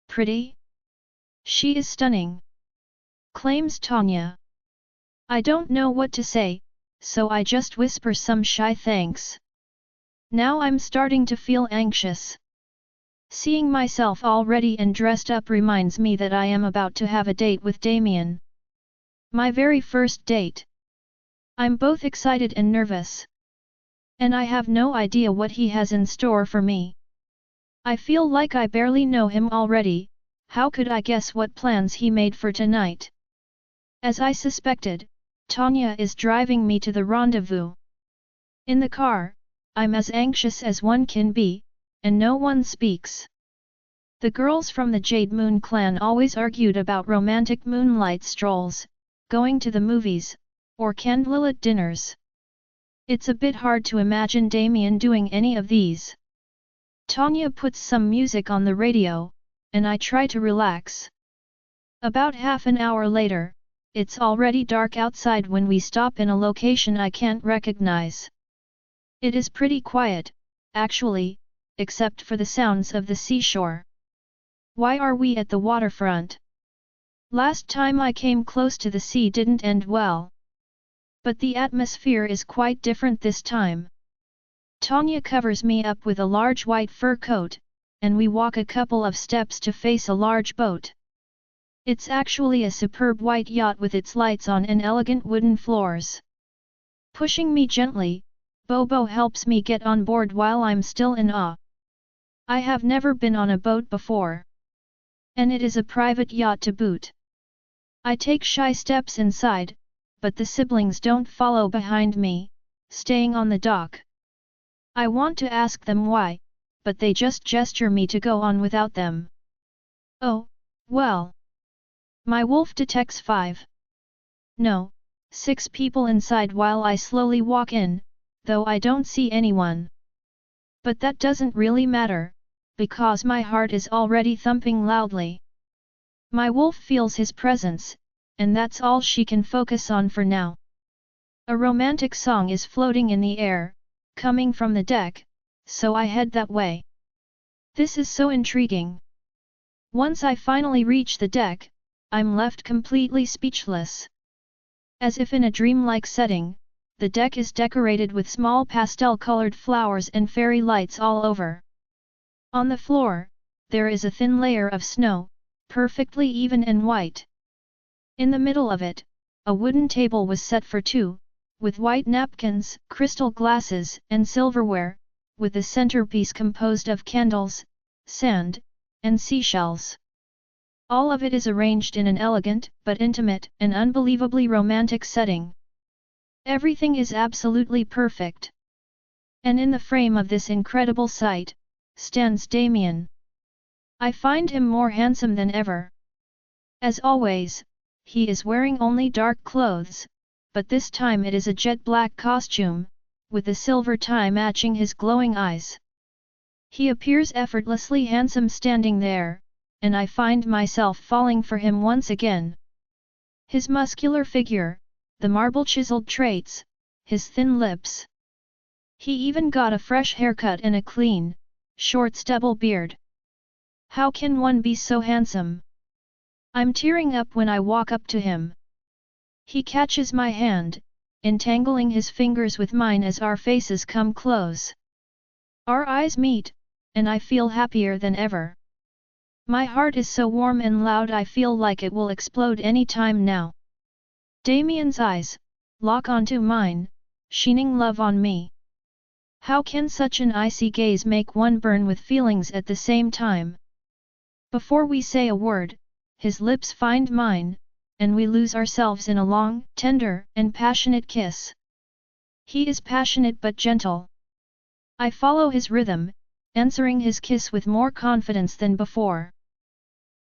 Pretty? She is stunning, claims Tanya. I don't know what to say, so I just whisper some shy thanks. Now I'm starting to feel anxious. Seeing myself all ready and dressed up reminds me that I am about to have a date with Damien. My very first date. I'm both excited and nervous. And I have no idea what he has in store for me. I feel like I barely know him already. How could I guess what plans he made for tonight? As I suspected, Tanya is driving me to the rendezvous. In the car, I'm as anxious as one can be, and no one speaks. The girls from the Jade Moon clan always argued about romantic moonlight strolls, going to the movies, or candlelit dinners. It's a bit hard to imagine Damien doing any of these. Tanya puts some music on the radio, and I try to relax. About half an hour later, it's already dark outside when we stop in a location I can't recognize. It is pretty quiet, actually, except for the sounds of the seashore. Why are we at the waterfront? Last time I came close to the sea didn't end well. But the atmosphere is quite different this time. Tanya covers me up with a large white fur coat, and we walk a couple of steps to face a large boat. It's actually a superb white yacht with its lights on and elegant wooden floors. Pushing me gently, Bobo helps me get on board while I'm still in awe. I have never been on a boat before. And it is a private yacht to boot. I take shy steps inside, but the siblings don't follow behind me, staying on the dock. I want to ask them why, but they just gesture me to go on without them. Oh, well. My wolf detects 5. No, 6 people inside while I slowly walk in, though I don't see anyone. But that doesn't really matter, because my heart is already thumping loudly. My wolf feels his presence, and that's all she can focus on for now. A romantic song is floating in the air, coming from the deck, so I head that way. This is so intriguing. Once I finally reach the deck, I'm left completely speechless. As if in a dreamlike setting, the deck is decorated with small pastel-colored flowers and fairy lights all over. On the floor, there is a thin layer of snow, perfectly even and white. In the middle of it, a wooden table was set for 2, with white napkins, crystal glasses, and silverware, with the centerpiece composed of candles, sand, and seashells. All of it is arranged in an elegant, but intimate, and unbelievably romantic setting. Everything is absolutely perfect. And in the frame of this incredible sight, stands Damien. I find him more handsome than ever. As always, he is wearing only dark clothes, but this time it is a jet black costume, with a silver tie matching his glowing eyes. He appears effortlessly handsome standing there, and I find myself falling for him once again. His muscular figure, the marble-chiseled traits, his thin lips. He even got a fresh haircut and a clean, short stubble beard. How can one be so handsome? I'm tearing up when I walk up to him. He catches my hand, entangling his fingers with mine as our faces come close. Our eyes meet, and I feel happier than ever. My heart is so warm and loud I feel like it will explode any time now. Damien's eyes lock onto mine, sheening love on me. How can such an icy gaze make one burn with feelings at the same time? Before we say a word, his lips find mine, and we lose ourselves in a long, tender, and passionate kiss. He is passionate but gentle. I follow his rhythm, answering his kiss with more confidence than before.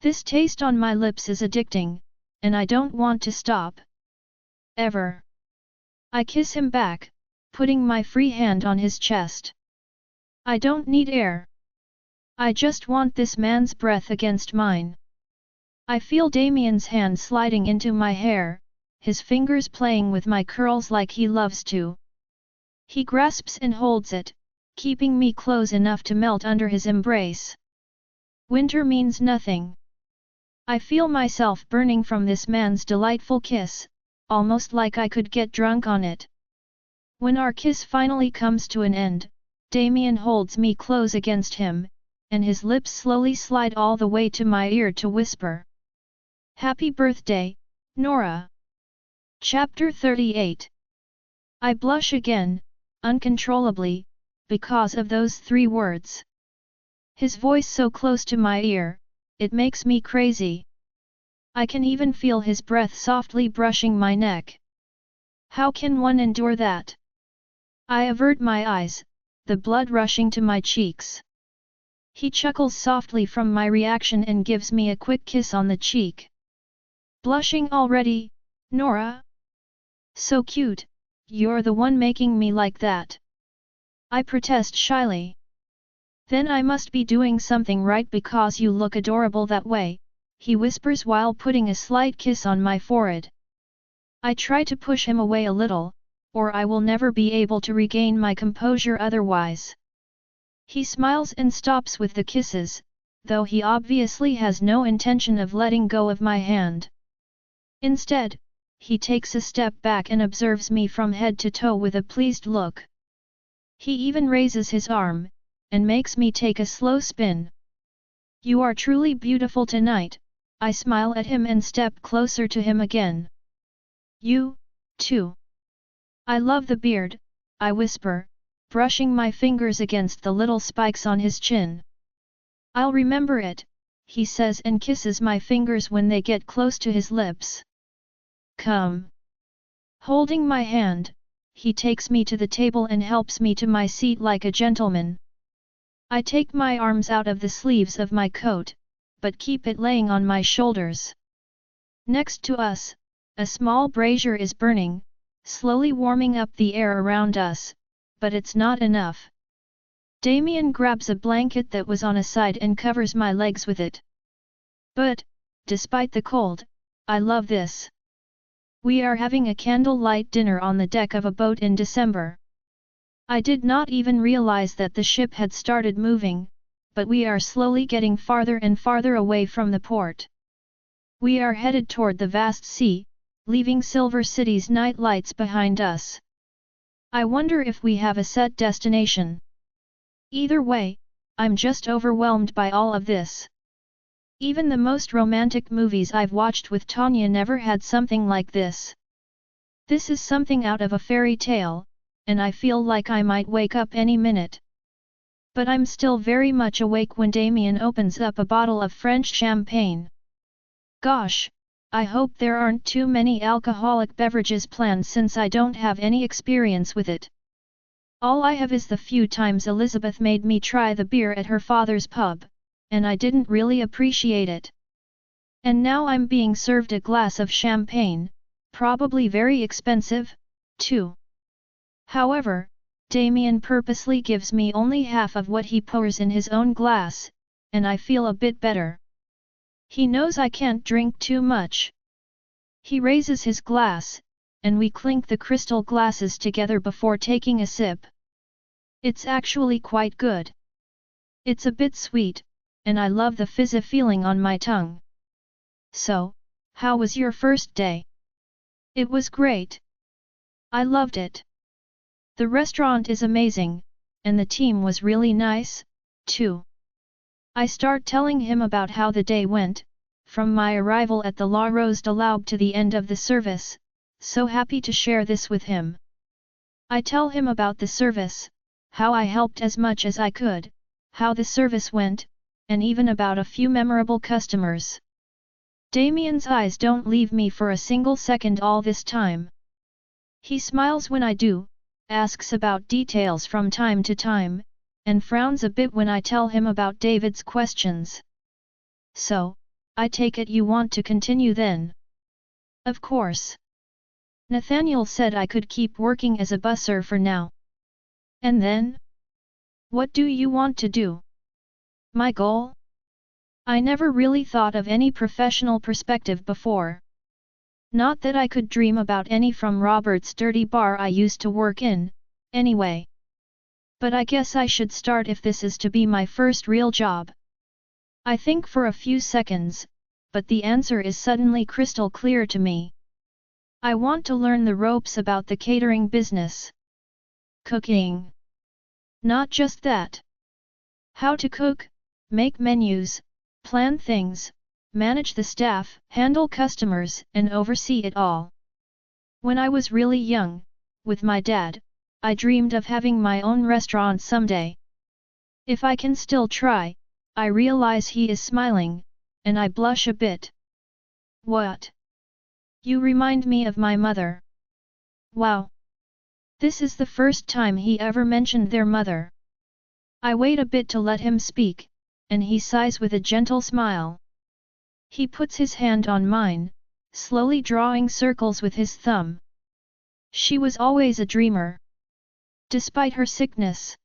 This taste on my lips is addicting, and I don't want to stop. Ever. I kiss him back, putting my free hand on his chest. I don't need air. I just want this man's breath against mine. I feel Damien's hand sliding into my hair, his fingers playing with my curls like he loves to. He grasps and holds it, keeping me close enough to melt under his embrace. Winter means nothing. I feel myself burning from this man's delightful kiss, almost like I could get drunk on it. When our kiss finally comes to an end, Damien holds me close against him, and his lips slowly slide all the way to my ear to whisper. Happy birthday, Nora! Chapter 38. I blush again, uncontrollably, because of those 3 words. His voice so close to my ear, it makes me crazy. I can even feel his breath softly brushing my neck. How can one endure that? I avert my eyes, the blood rushing to my cheeks. He chuckles softly from my reaction and gives me a quick kiss on the cheek. Blushing already, Nora? So cute, you're the one making me like that. I protest shyly. Then I must be doing something right because you look adorable that way, he whispers while putting a slight kiss on my forehead. I try to push him away a little, or I will never be able to regain my composure otherwise. He smiles and stops with the kisses, though he obviously has no intention of letting go of my hand. Instead, he takes a step back and observes me from head to toe with a pleased look. He even raises his arm, and makes me take a slow spin. "You are truly beautiful tonight," I smile at him and step closer to him again. "You, too." "I love the beard," I whisper, brushing my fingers against the little spikes on his chin. "I'll remember it," he says and kisses my fingers when they get close to his lips. "Come." Holding my hand, he takes me to the table and helps me to my seat like a gentleman. I take my arms out of the sleeves of my coat, but keep it laying on my shoulders. Next to us, a small brazier is burning, slowly warming up the air around us, but it's not enough. Damien grabs a blanket that was on a side and covers my legs with it. But, despite the cold, I love this. We are having a candlelight dinner on the deck of a boat in December. I did not even realize that the ship had started moving, but we are slowly getting farther and farther away from the port. We are headed toward the vast sea, leaving Silver City's night lights behind us. I wonder if we have a set destination. Either way, I'm just overwhelmed by all of this. Even the most romantic movies I've watched with Tanya never had something like this. This is something out of a fairy tale, and I feel like I might wake up any minute. But I'm still very much awake when Damien opens up a bottle of French champagne. Gosh, I hope there aren't too many alcoholic beverages planned since I don't have any experience with it. All I have is the few times Elizabeth made me try the beer at her father's pub, and I didn't really appreciate it. And now I'm being served a glass of champagne, probably very expensive, too. However, Damien purposely gives me only half of what he pours in his own glass, and I feel a bit better. He knows I can't drink too much. He raises his glass, and we clink the crystal glasses together before taking a sip. It's actually quite good. It's a bit sweet, and I love the fizzy feeling on my tongue. So, how was your first day? It was great. I loved it. The restaurant is amazing, and the team was really nice, too. I start telling him about how the day went, from my arrival at the La Rose de l'Aube to the end of the service, so happy to share this with him. I tell him about the service, how I helped as much as I could, how the service went, and even about a few memorable customers. Damien's eyes don't leave me for a single second all this time. He smiles when I do, asks about details from time to time, and frowns a bit when I tell him about David's questions. "So, I take it you want to continue then?" "Of course. Nathaniel said I could keep working as a busser for now." "And then? What do you want to do?" "My goal? I never really thought of any professional perspective before. Not that I could dream about any from Robert's dirty bar I used to work in, anyway. But I guess I should start if this is to be my first real job." I think for a few seconds, but the answer is suddenly crystal clear to me. I want to learn the ropes about the catering business. Cooking. Not just that. How to cook, make menus, plan things, manage the staff, handle customers, and oversee it all. When I was really young, with my dad, I dreamed of having my own restaurant someday. If I can still try, I realize he is smiling, and I blush a bit. "What? You remind me of my mother." Wow! This is the first time he ever mentioned their mother. I wait a bit to let him speak, and he sighs with a gentle smile. He puts his hand on mine, slowly drawing circles with his thumb. She was always a dreamer. Despite her sickness,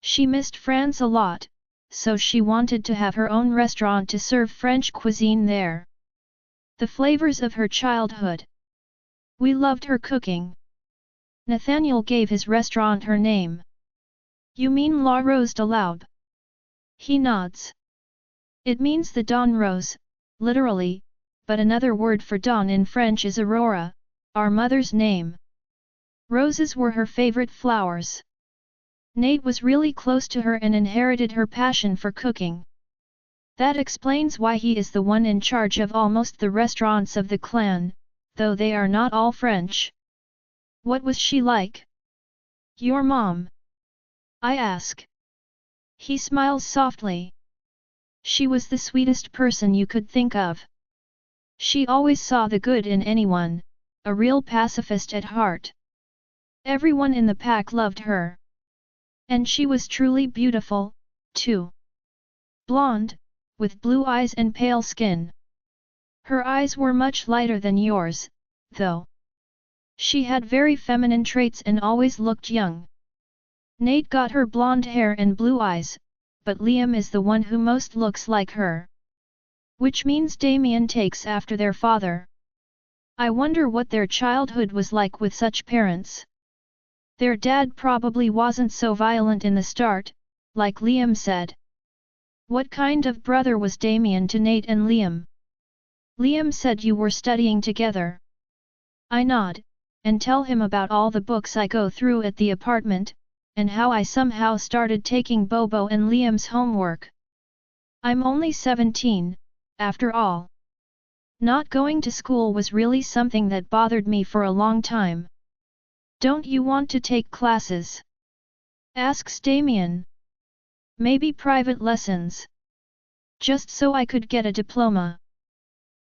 she missed France a lot, so she wanted to have her own restaurant to serve French cuisine there. The flavors of her childhood. We loved her cooking. Nathaniel gave his restaurant her name. You mean La Rose de l'Aube? He nods. It means the dawn rose, literally, but another word for dawn in French is Aurora, our mother's name. Roses were her favorite flowers. Nate was really close to her and inherited her passion for cooking. That explains why he is the one in charge of almost the restaurants of the clan, though they are not all French. What was she like? Your mom? I ask. He smiles softly. She was the sweetest person you could think of. She always saw the good in anyone, a real pacifist at heart. Everyone in the pack loved her. And she was truly beautiful, too. Blonde, with blue eyes and pale skin. Her eyes were much lighter than yours, though. She had very feminine traits and always looked young. Nate got her blonde hair and blue eyes, but Liam is the one who most looks like her. Which means Damien takes after their father. I wonder what their childhood was like with such parents. Their dad probably wasn't so violent in the start, like Liam said. What kind of brother was Damien to Nate and Liam? Liam said you were studying together. I nod, and tell him about all the books I go through at the apartment, and how I somehow started taking Bobo and Liam's homework. I'm only 17, after all. Not going to school was really something that bothered me for a long time. Don't you want to take classes? Asks Damien. Maybe private lessons. Just so I could get a diploma.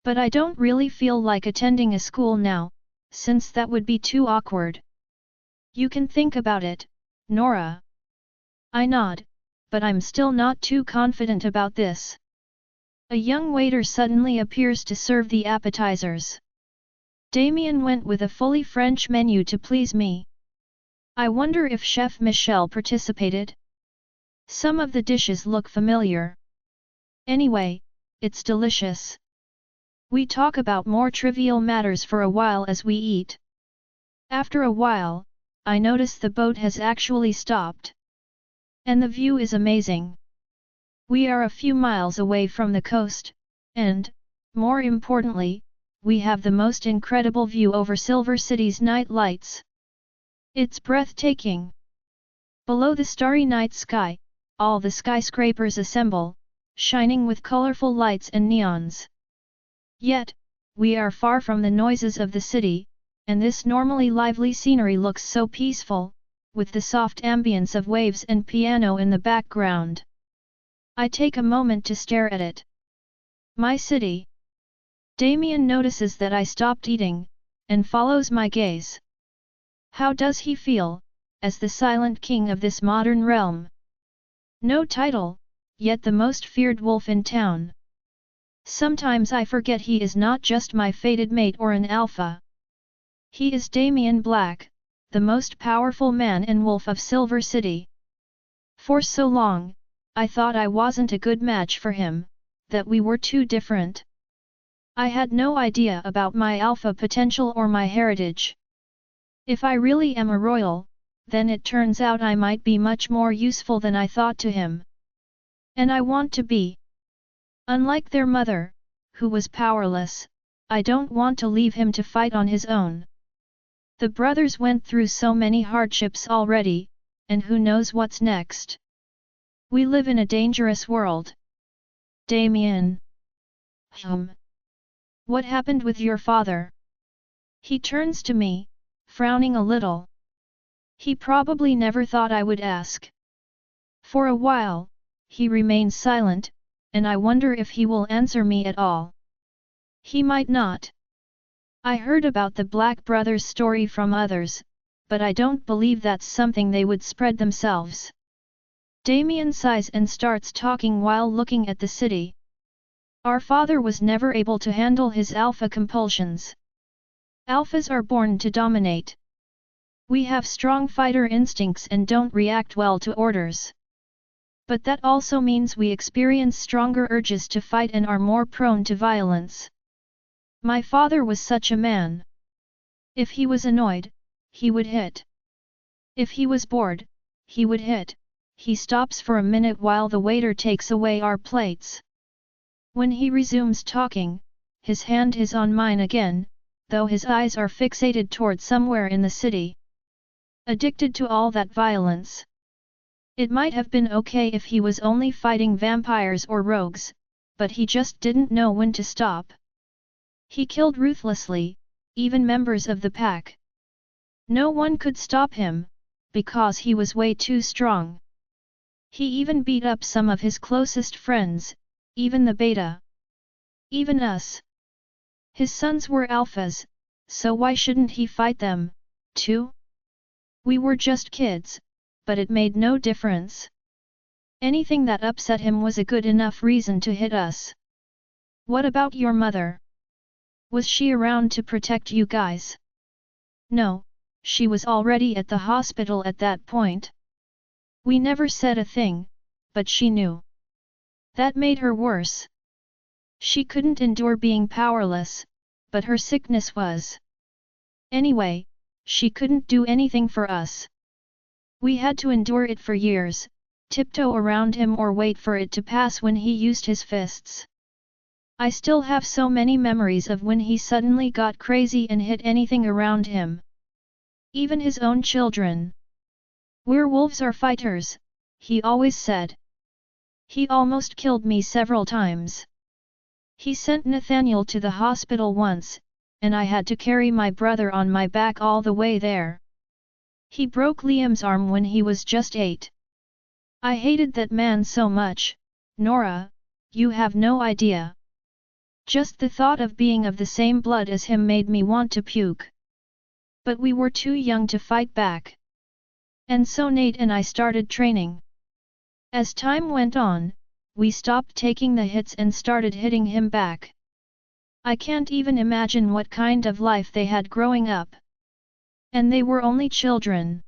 But I don't really feel like attending a school now, since that would be too awkward. You can think about it, Nora. I nod, but I'm still not too confident about this. A young waiter suddenly appears to serve the appetizers. Damien went with a fully French menu to please me. I wonder if Chef Michel participated? Some of the dishes look familiar. Anyway, it's delicious. We talk about more trivial matters for a while as we eat. After a while, I notice the boat has actually stopped. And the view is amazing. We are a few miles away from the coast, and, more importantly, we have the most incredible view over Silver City's night lights. It's breathtaking. Below the starry night sky, all the skyscrapers assemble, shining with colorful lights and neons. Yet, we are far from the noises of the city, and this normally lively scenery looks so peaceful, with the soft ambience of waves and piano in the background. I take a moment to stare at it. My city. Damien notices that I stopped eating, and follows my gaze. How does he feel, as the silent king of this modern realm? No title, yet the most feared wolf in town. Sometimes I forget he is not just my fated mate or an alpha. He is Damien Black, the most powerful man and wolf of Silver City. For so long, I thought I wasn't a good match for him, that we were too different. I had no idea about my alpha potential or my heritage. If I really am a royal, then it turns out I might be much more useful than I thought to him. And I want to be. Unlike their mother, who was powerless, I don't want to leave him to fight on his own. The brothers went through so many hardships already, and who knows what's next. We live in a dangerous world. Damien. What happened with your father? He turns to me, frowning a little. He probably never thought I would ask. For a while, he remains silent, and I wonder if he will answer me at all. He might not. I heard about the Black Brothers story from others, but I don't believe that's something they would spread themselves. Damien sighs and starts talking while looking at the city. Our father was never able to handle his alpha compulsions. Alphas are born to dominate. We have strong fighter instincts and don't react well to orders. But that also means we experience stronger urges to fight and are more prone to violence. My father was such a man. If he was annoyed, he would hit. If he was bored, he would hit, he stops for a minute while the waiter takes away our plates. When he resumes talking, his hand is on mine again, though his eyes are fixated toward somewhere in the city. Addicted to all that violence. It might have been okay if he was only fighting vampires or rogues, but he just didn't know when to stop. He killed ruthlessly, even members of the pack. No one could stop him, because he was way too strong. He even beat up some of his closest friends, even the beta. Even us. His sons were alphas, so why shouldn't he fight them, too? We were just kids, but it made no difference. Anything that upset him was a good enough reason to hit us. What about your mother? Was she around to protect you guys? No, she was already at the hospital at that point. We never said a thing, but she knew. That made her worse. She couldn't endure being powerless, but her sickness was. Anyway, she couldn't do anything for us. We had to endure it for years, tiptoe around him or wait for it to pass when he used his fists. I still have so many memories of when he suddenly got crazy and hit anything around him. Even his own children. Werewolves are fighters, he always said. He almost killed me several times. He sent Nathaniel to the hospital once, and I had to carry my brother on my back all the way there. He broke Liam's arm when he was just 8. I hated that man so much, Nora, you have no idea. Just the thought of being of the same blood as him made me want to puke. But we were too young to fight back. And so Nate and I started training. As time went on, we stopped taking the hits and started hitting him back. I can't even imagine what kind of life they had growing up. And they were only children.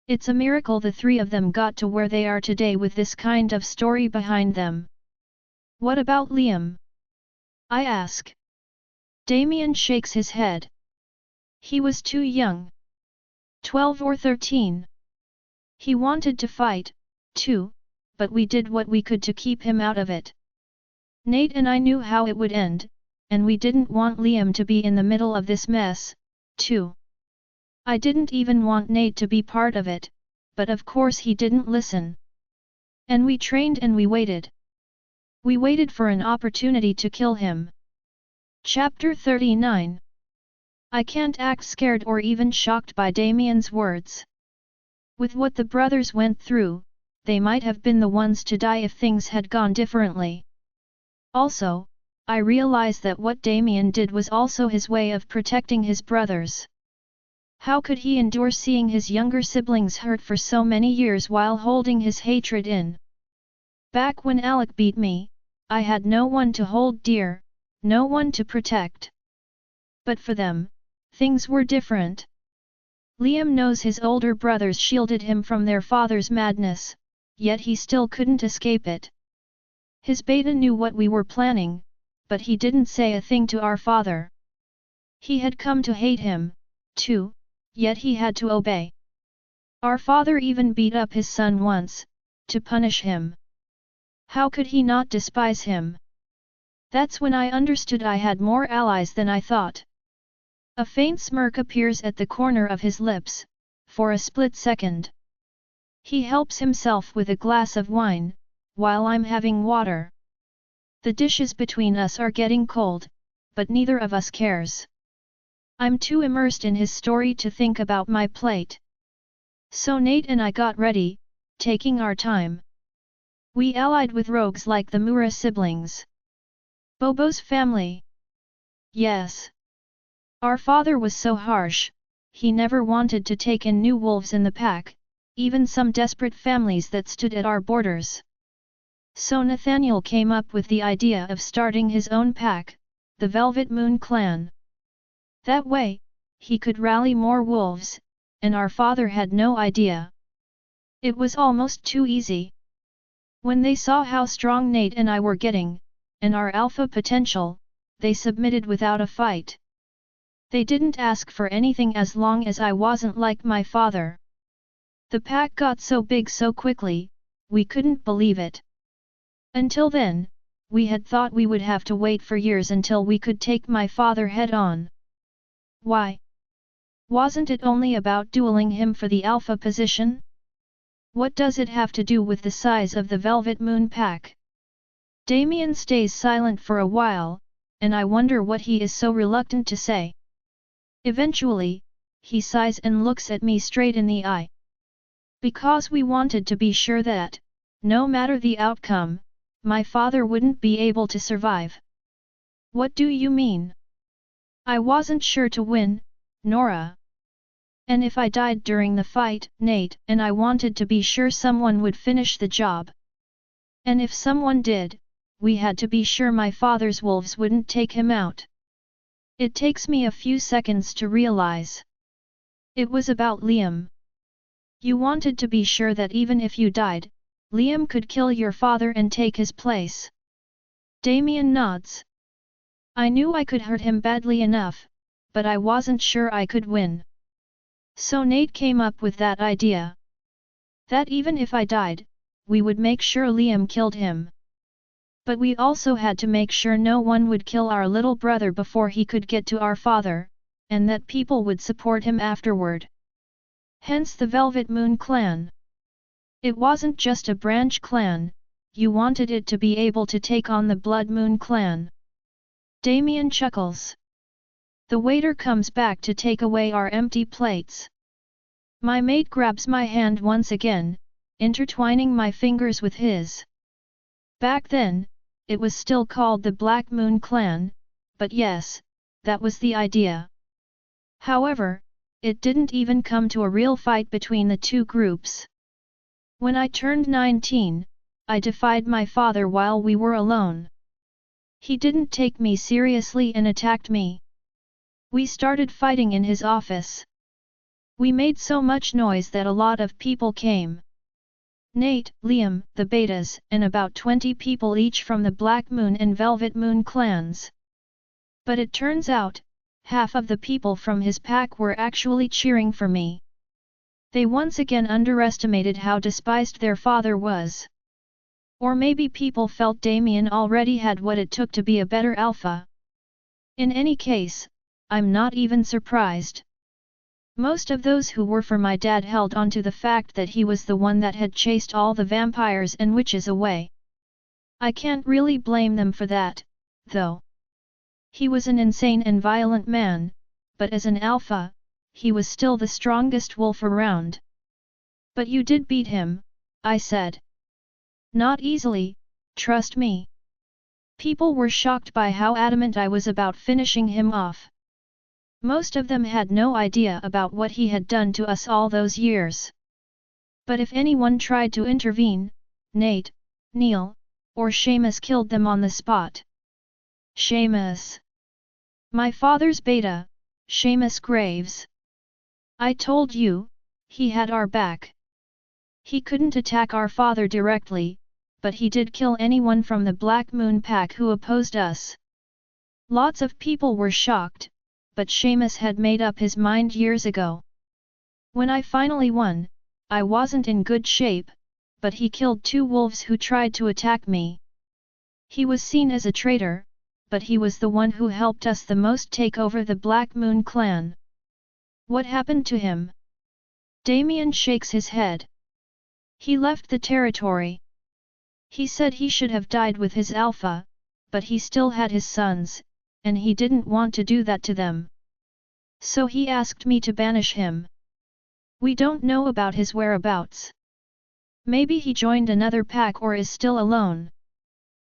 It's a miracle the three of them got to where they are today with this kind of story behind them. What about Liam? I ask. Damien shakes his head. He was too young. 12 or 13. He wanted to fight, too, but we did what we could to keep him out of it. Nate and I knew how it would end, and we didn't want Liam to be in the middle of this mess, too. I didn't even want Nate to be part of it, but of course he didn't listen. And we trained and we waited. We waited for an opportunity to kill him. Chapter 39. I can't act scared or even shocked by Damien's words. With what the brothers went through, they might have been the ones to die if things had gone differently. Also, I realize that what Damien did was also his way of protecting his brothers. How could he endure seeing his younger siblings hurt for so many years while holding his hatred in? Back when Alec beat me, I had no one to hold dear, no one to protect. But for them, things were different. Liam knows his older brothers shielded him from their father's madness, yet he still couldn't escape it. His beta knew what we were planning, but he didn't say a thing to our father. He had come to hate him, too, yet he had to obey. Our father even beat up his son once, to punish him. How could he not despise him? That's when I understood I had more allies than I thought. A faint smirk appears at the corner of his lips, for a split second. He helps himself with a glass of wine, while I'm having water. The dishes between us are getting cold, but neither of us cares. I'm too immersed in his story to think about my plate. So Nate and I got ready, taking our time. We allied with rogues like the Mura siblings. Bobo's family. Yes. Our father was so harsh, he never wanted to take in new wolves in the pack, even some desperate families that stood at our borders. So Nathaniel came up with the idea of starting his own pack, the Velvet Moon Clan. That way, he could rally more wolves, and our father had no idea. It was almost too easy. When they saw how strong Nate and I were getting, and our alpha potential, they submitted without a fight. They didn't ask for anything as long as I wasn't like my father. The pack got so big so quickly, we couldn't believe it. Until then, we had thought we would have to wait for years until we could take my father head on. Why? Wasn't it only about dueling him for the alpha position? What does it have to do with the size of the Velvet Moon pack? Damien stays silent for a while, and I wonder what he is so reluctant to say. Eventually, he sighs and looks at me straight in the eye. Because we wanted to be sure that, no matter the outcome, my father wouldn't be able to survive. What do you mean? I wasn't sure to win, Nora. And if I died during the fight, Nate, and I wanted to be sure someone would finish the job. And if someone did, we had to be sure my father's wolves wouldn't take him out. It takes me a few seconds to realize. It was about Liam. You wanted to be sure that even if you died, Liam could kill your father and take his place. Damien nods. I knew I could hurt him badly enough, but I wasn't sure I could win. So Nate came up with that idea. That even if I died, we would make sure Liam killed him. But we also had to make sure no one would kill our little brother before he could get to our father, and that people would support him afterward. Hence the Velvet Moon clan. It wasn't just a branch clan, you wanted it to be able to take on the Blood Moon clan. Damien chuckles. The waiter comes back to take away our empty plates. My mate grabs my hand once again, intertwining my fingers with his. Back then, it was still called the Black Moon Clan, but yes, that was the idea. However, it didn't even come to a real fight between the two groups. When I turned 19, I defied my father while we were alone. He didn't take me seriously and attacked me. We started fighting in his office. We made so much noise that a lot of people came. Nate, Liam, the Betas, and about 20 people each from the Black Moon and Velvet Moon clans. But it turns out, half of the people from his pack were actually cheering for me. They once again underestimated how despised their father was. Or maybe people felt Damien already had what it took to be a better alpha. In any case, I'm not even surprised. Most of those who were for my dad held on to the fact that he was the one that had chased all the vampires and witches away. I can't really blame them for that, though. He was an insane and violent man, but as an alpha, he was still the strongest wolf around. But you did beat him, I said. Not easily, trust me. People were shocked by how adamant I was about finishing him off. Most of them had no idea about what he had done to us all those years. But if anyone tried to intervene, Nate, Neil, or Seamus killed them on the spot. Seamus. My father's beta, Seamus Graves. I told you, he had our back. He couldn't attack our father directly, but he did kill anyone from the Black Moon pack who opposed us. Lots of people were shocked, but Seamus had made up his mind years ago. When I finally won, I wasn't in good shape, but he killed 2 wolves who tried to attack me. He was seen as a traitor, but he was the one who helped us the most take over the Black Moon clan. What happened to him? Damien shakes his head. He left the territory. He said he should have died with his alpha, but he still had his sons, and he didn't want to do that to them. So he asked me to banish him. We don't know about his whereabouts. Maybe he joined another pack or is still alone.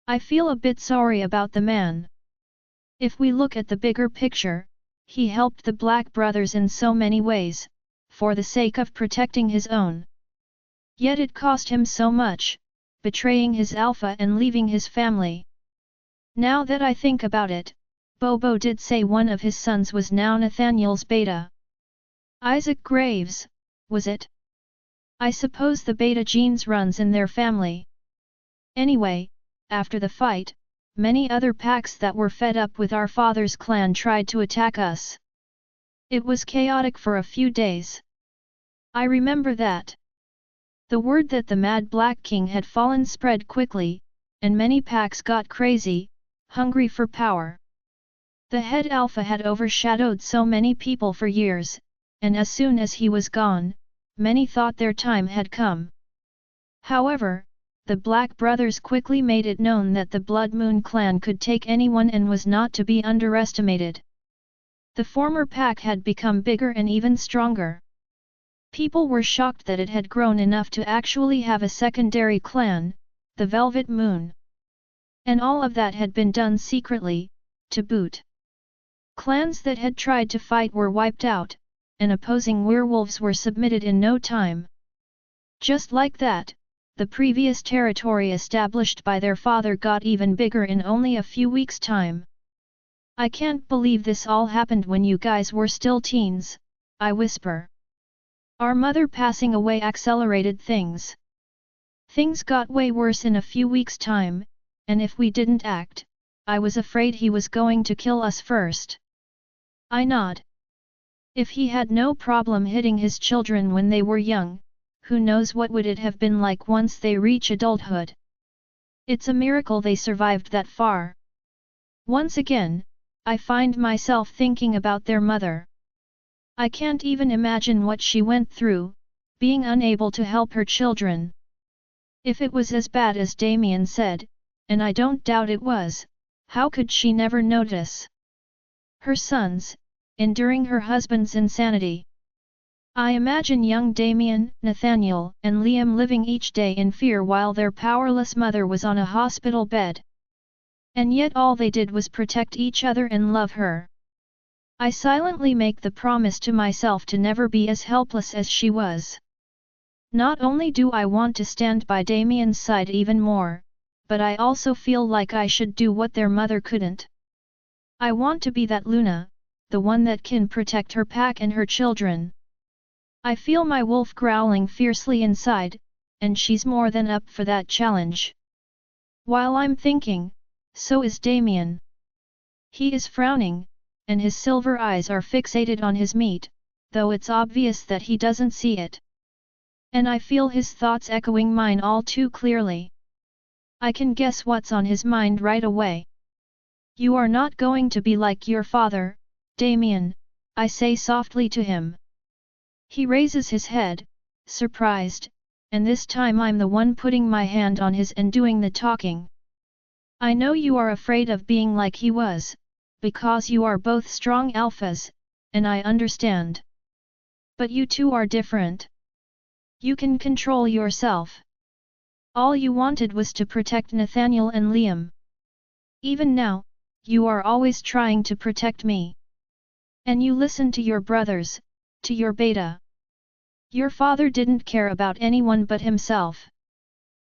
I feel a bit sorry about the man. If we look at the bigger picture, he helped the Black Brothers in so many ways, for the sake of protecting his own. Yet it cost him so much, betraying his alpha and leaving his family. Now that I think about it, Bobo did say one of his sons was now Nathaniel's beta. Isaac Graves, was it? I suppose the beta genes runs in their family. Anyway, after the fight, many other packs that were fed up with our father's clan tried to attack us. It was chaotic for a few days. I remember that. The word that the Mad Black King had fallen spread quickly, and many packs got crazy, hungry for power. The head alpha had overshadowed so many people for years, and as soon as he was gone, many thought their time had come. However, the Black Brothers quickly made it known that the Blood Moon clan could take anyone and was not to be underestimated. The former pack had become bigger and even stronger. People were shocked that it had grown enough to actually have a secondary clan, the Velvet Moon. And all of that had been done secretly, to boot. Clans that had tried to fight were wiped out, and opposing werewolves were submitted in no time. Just like that, the previous territory established by their father got even bigger in only a few weeks' time. I can't believe this all happened when you guys were still teens, I whisper. Our mother passing away accelerated things. Things got way worse in a few weeks' time, and if we didn't act, I was afraid he was going to kill us first. I nod. If he had no problem hitting his children when they were young, who knows what would it have been like once they reach adulthood? It's a miracle they survived that far. Once again, I find myself thinking about their mother. I can't even imagine what she went through, being unable to help her children. If it was as bad as Damien said, and I don't doubt it was, how could she never notice? Her sons, enduring her husband's insanity. I imagine young Damien, Nathaniel, and Liam living each day in fear while their powerless mother was on a hospital bed. And yet all they did was protect each other and love her. I silently make the promise to myself to never be as helpless as she was. Not only do I want to stand by Damien's side even more, but I also feel like I should do what their mother couldn't. I want to be that Luna, the one that can protect her pack and her children. I feel my wolf growling fiercely inside, and she's more than up for that challenge. While I'm thinking, so is Damien. He is frowning, and his silver eyes are fixated on his meat, though it's obvious that he doesn't see it. And I feel his thoughts echoing mine all too clearly. I can guess what's on his mind right away. You are not going to be like your father, Damien, I say softly to him. He raises his head, surprised, and this time I'm the one putting my hand on his and doing the talking. I know you are afraid of being like he was, because you are both strong alphas, and I understand. But you two are different. You can control yourself. All you wanted was to protect Nathaniel and Liam. Even now, you are always trying to protect me. And you listen to your brothers, to your beta. Your father didn't care about anyone but himself.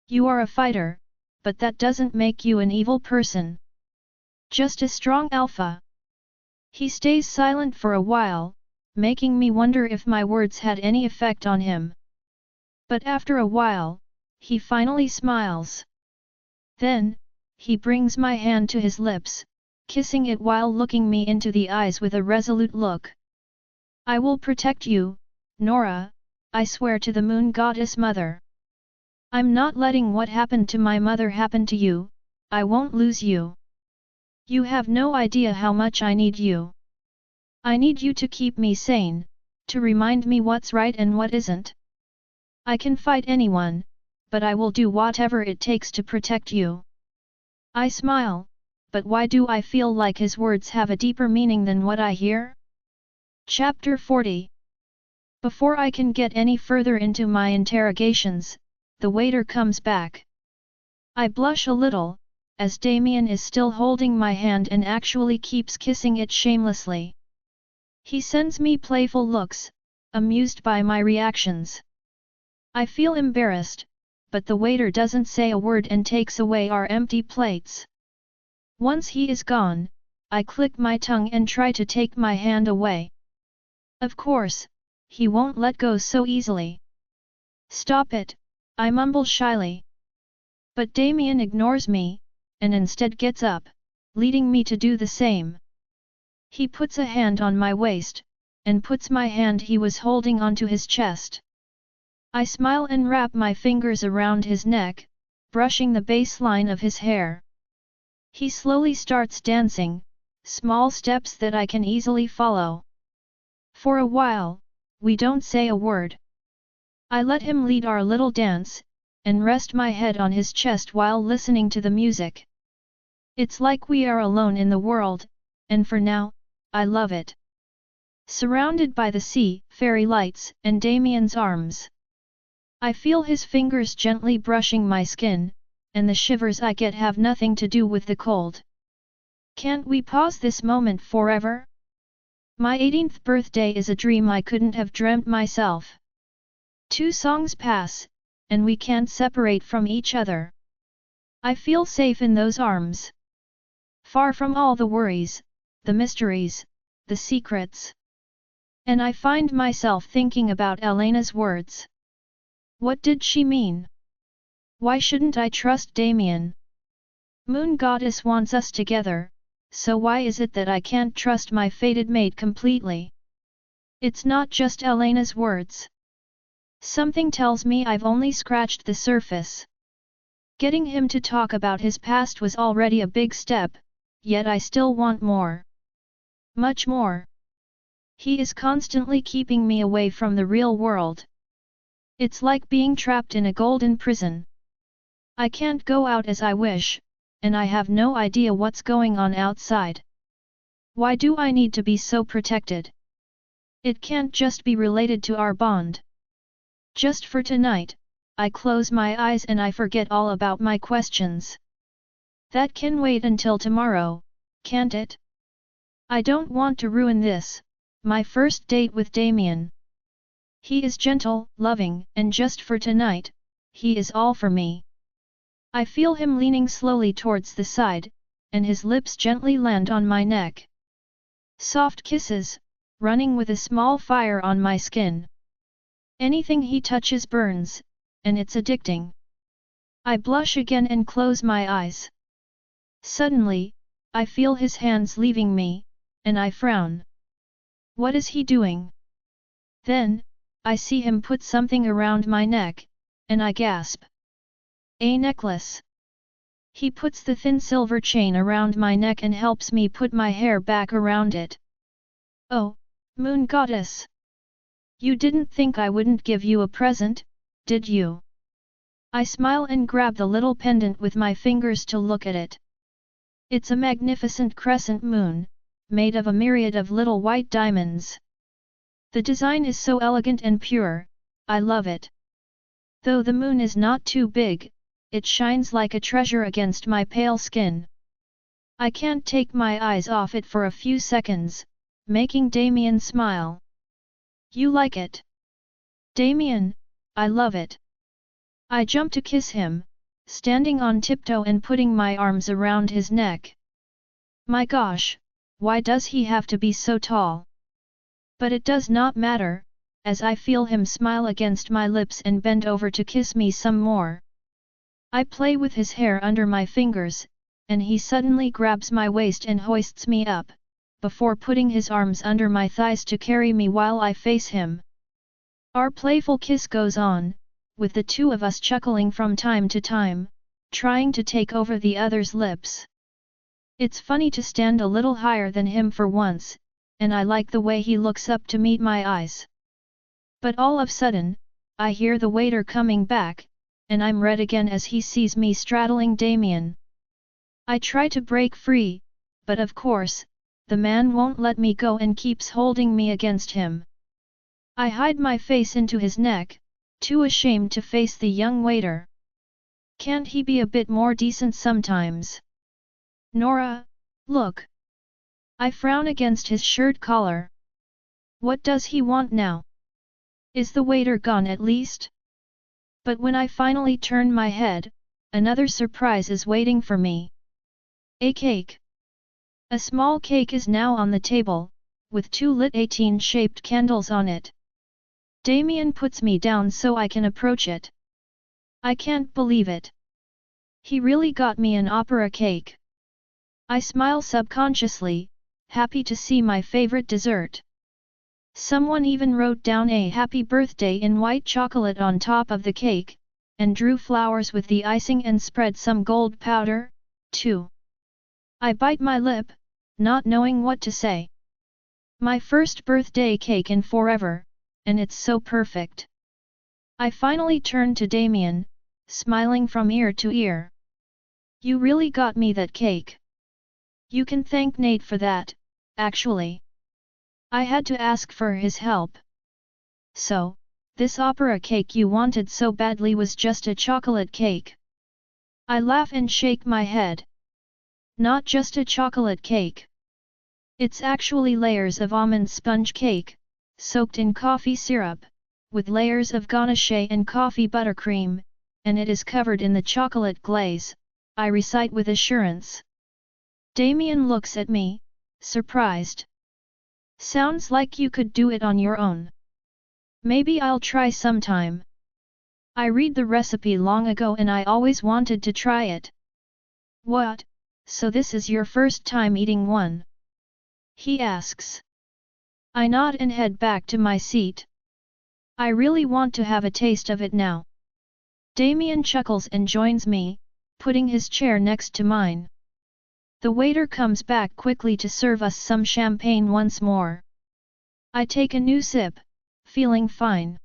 You are a fighter, but that doesn't make you an evil person. Just a strong alpha. He stays silent for a while, making me wonder if my words had any effect on him. But after a while, he finally smiles. Then, he brings my hand to his lips, kissing it while looking me into the eyes with a resolute look. I will protect you, Nora, I swear to the Moon Goddess Mother. I'm not letting what happened to my mother happen to you, I won't lose you. You have no idea how much I need you. I need you to keep me sane, to remind me what's right and what isn't. I can fight anyone, but I will do whatever it takes to protect you. I smile, but why do I feel like his words have a deeper meaning than what I hear? Chapter 40. Before I can get any further into my interrogations, the waiter comes back. I blush a little, as Damien is still holding my hand and actually keeps kissing it shamelessly. He sends me playful looks, amused by my reactions. I feel embarrassed, but the waiter doesn't say a word and takes away our empty plates. Once he is gone, I click my tongue and try to take my hand away. Of course, he won't let go so easily. Stop it, I mumble shyly. But Damien ignores me, and instead gets up, leading me to do the same. He puts a hand on my waist, and puts my hand he was holding onto his chest. I smile and wrap my fingers around his neck, brushing the baseline of his hair. He slowly starts dancing, small steps that I can easily follow. For a while, we don't say a word. I let him lead our little dance, and rest my head on his chest while listening to the music. It's like we are alone in the world, and for now, I love it. Surrounded by the sea, fairy lights, and Damien's arms. I feel his fingers gently brushing my skin, and the shivers I get have nothing to do with the cold. Can't we pause this moment forever? My 18th birthday is a dream I couldn't have dreamt myself. 2 songs pass, and we can't separate from each other. I feel safe in those arms. Far from all the worries, the mysteries, the secrets. And I find myself thinking about Elena's words. What did she mean? Why shouldn't I trust Damien? Moon Goddess wants us together, so why is it that I can't trust my fated mate completely? It's not just Elena's words. Something tells me I've only scratched the surface. Getting him to talk about his past was already a big step, yet I still want more. Much more. He is constantly keeping me away from the real world. It's like being trapped in a golden prison. I can't go out as I wish, and I have no idea what's going on outside. Why do I need to be so protected? It can't just be related to our bond. Just for tonight, I close my eyes and I forget all about my questions. That can wait until tomorrow, can't it? I don't want to ruin this, my first date with Damien. He is gentle, loving, and just for tonight, he is all for me. I feel him leaning slowly towards the side, and his lips gently land on my neck. Soft kisses, running with a small fire on my skin. Anything he touches burns, and it's addicting. I blush again and close my eyes. Suddenly, I feel his hands leaving me, and I frown. What is he doing? Then, I see him put something around my neck, and I gasp. A necklace. He puts the thin silver chain around my neck and helps me put my hair back around it. Oh, Moon Goddess! You didn't think I wouldn't give you a present, did you? I smile and grab the little pendant with my fingers to look at it. It's a magnificent crescent moon, made of a myriad of little white diamonds. The design is so elegant and pure, I love it. Though the moon is not too big, it shines like a treasure against my pale skin. I can't take my eyes off it for a few seconds, making Damien smile. You like it? Damien, I love it. I jump to kiss him, standing on tiptoe and putting my arms around his neck. My gosh, why does he have to be so tall? But it does not matter, as I feel him smile against my lips and bend over to kiss me some more. I play with his hair under my fingers, and he suddenly grabs my waist and hoists me up, before putting his arms under my thighs to carry me while I face him. Our playful kiss goes on, with the two of us chuckling from time to time, trying to take over the other's lips. It's funny to stand a little higher than him for once, and I like the way he looks up to meet my eyes. But all of a sudden, I hear the waiter coming back, and I'm red again as he sees me straddling Damien. I try to break free, but of course, the man won't let me go and keeps holding me against him. I hide my face into his neck, too ashamed to face the young waiter. Can't he be a bit more decent sometimes? Nora, look! I frown against his shirt collar. What does he want now? Is the waiter gone at least? But when I finally turn my head, another surprise is waiting for me. A cake. A small cake is now on the table, with 2 lit 18-shaped candles on it. Damien puts me down so I can approach it. I can't believe it. He really got me an opera cake. I smile subconsciously, happy to see my favorite dessert. Someone even wrote down a happy birthday in white chocolate on top of the cake, and drew flowers with the icing and spread some gold powder, too. I bite my lip, not knowing what to say. My first birthday cake in forever, and it's so perfect. I finally turned to Damien, smiling from ear to ear. You really got me that cake. You can thank Nate for that, actually. I had to ask for his help. So, this opera cake you wanted so badly was just a chocolate cake. I laugh and shake my head. Not just a chocolate cake. It's actually layers of almond sponge cake, soaked in coffee syrup, with layers of ganache and coffee buttercream, and it is covered in the chocolate glaze, I recite with assurance. Damien looks at me, surprised. Sounds like you could do it on your own. Maybe I'll try sometime. I read the recipe long ago and I always wanted to try it. What, so this is your first time eating one? He asks. I nod and head back to my seat. I really want to have a taste of it now. Damien chuckles and joins me, putting his chair next to mine. The waiter comes back quickly to serve us some champagne once more. I take a new sip, feeling fine.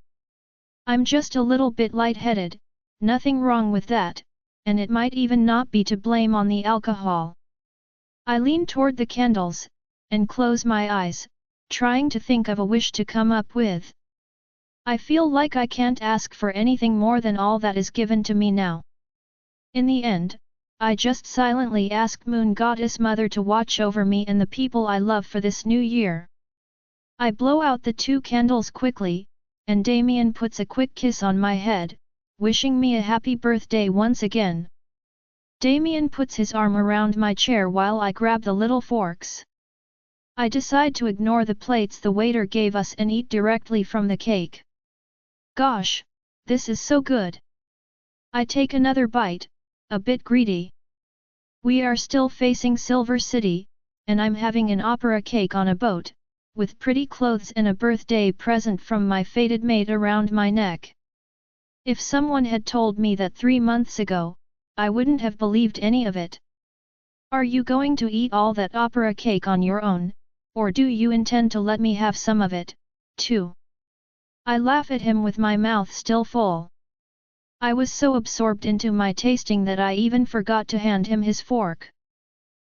I'm just a little bit lightheaded, nothing wrong with that, and it might even not be to blame on the alcohol. I lean toward the candles, and close my eyes, trying to think of a wish to come up with. I feel like I can't ask for anything more than all that is given to me now. In the end, I just silently ask Moon Goddess Mother to watch over me and the people I love for this new year. I blow out the 2 candles quickly, and Damien puts a quick kiss on my head, wishing me a happy birthday once again. Damien puts his arm around my chair while I grab the little forks. I decide to ignore the plates the waiter gave us and eat directly from the cake. Gosh, this is so good! I take another bite, a bit greedy. We are still facing Silver City, and I'm having an opera cake on a boat, with pretty clothes and a birthday present from my fated mate around my neck. If someone had told me that 3 months ago, I wouldn't have believed any of it. Are you going to eat all that opera cake on your own, or do you intend to let me have some of it, too? I laugh at him with my mouth still full. I was so absorbed into my tasting that I even forgot to hand him his fork.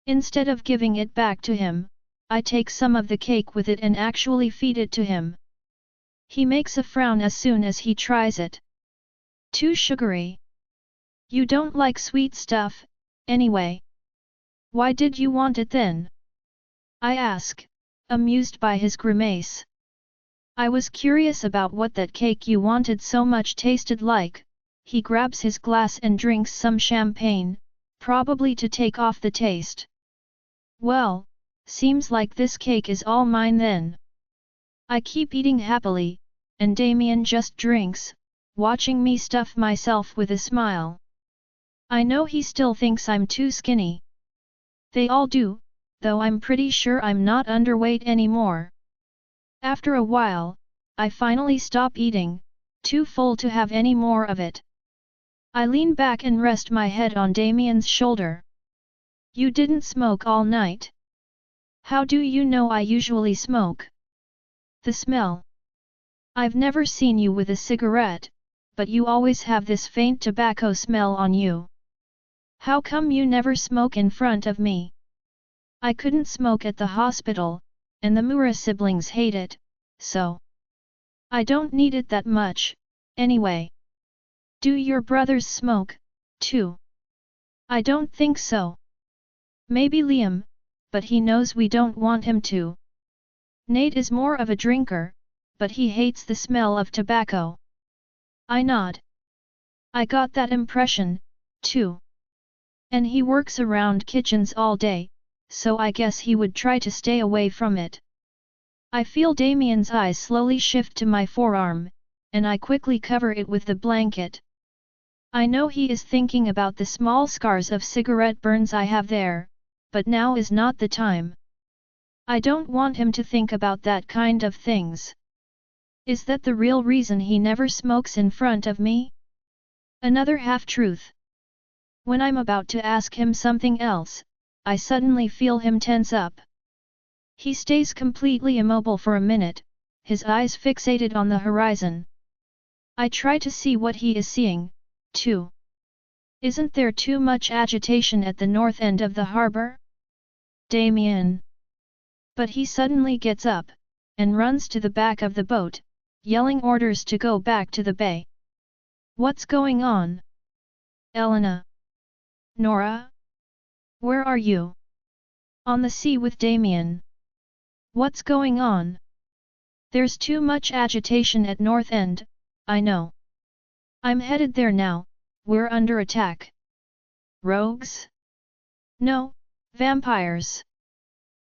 Instead of giving it back to him, I take some of the cake with it and actually feed it to him. He makes a frown as soon as he tries it. Too sugary. You don't like sweet stuff, anyway. Why did you want it then? I ask, amused by his grimace. I was curious about what that cake you wanted so much tasted like. He grabs his glass and drinks some champagne, probably to take off the taste. Well, seems like this cake is all mine then. I keep eating happily, and Damien just drinks, watching me stuff myself with a smile. I know he still thinks I'm too skinny. They all do, though I'm pretty sure I'm not underweight anymore. After a while, I finally stop eating, too full to have any more of it. I lean back and rest my head on Damien's shoulder. You didn't smoke all night. How do you know I usually smoke? The smell. I've never seen you with a cigarette, but you always have this faint tobacco smell on you. How come you never smoke in front of me? I couldn't smoke at the hospital, and the Mura siblings hate it, so I don't need it that much, anyway. Do your brothers smoke, too? I don't think so. Maybe Liam, but he knows we don't want him to. Nate is more of a drinker, but he hates the smell of tobacco. I nod. I got that impression, too. And he works around kitchens all day, so I guess he would try to stay away from it. I feel Damien's eyes slowly shift to my forearm, and I quickly cover it with the blanket. I know he is thinking about the small scars of cigarette burns I have there, but now is not the time. I don't want him to think about that kind of things. Is that the real reason he never smokes in front of me? Another half-truth. When I'm about to ask him something else, I suddenly feel him tense up. He stays completely immobile for a minute, his eyes fixated on the horizon. I try to see what he is seeing, too. Isn't there too much agitation at the north end of the harbor? Damien. But he suddenly gets up, and runs to the back of the boat, yelling orders to go back to the bay. What's going on? Elena. Nora? Where are you? On the sea with Damien. What's going on? There's too much agitation at North End, I know. I'm headed there now, we're under attack. Rogues? No, vampires.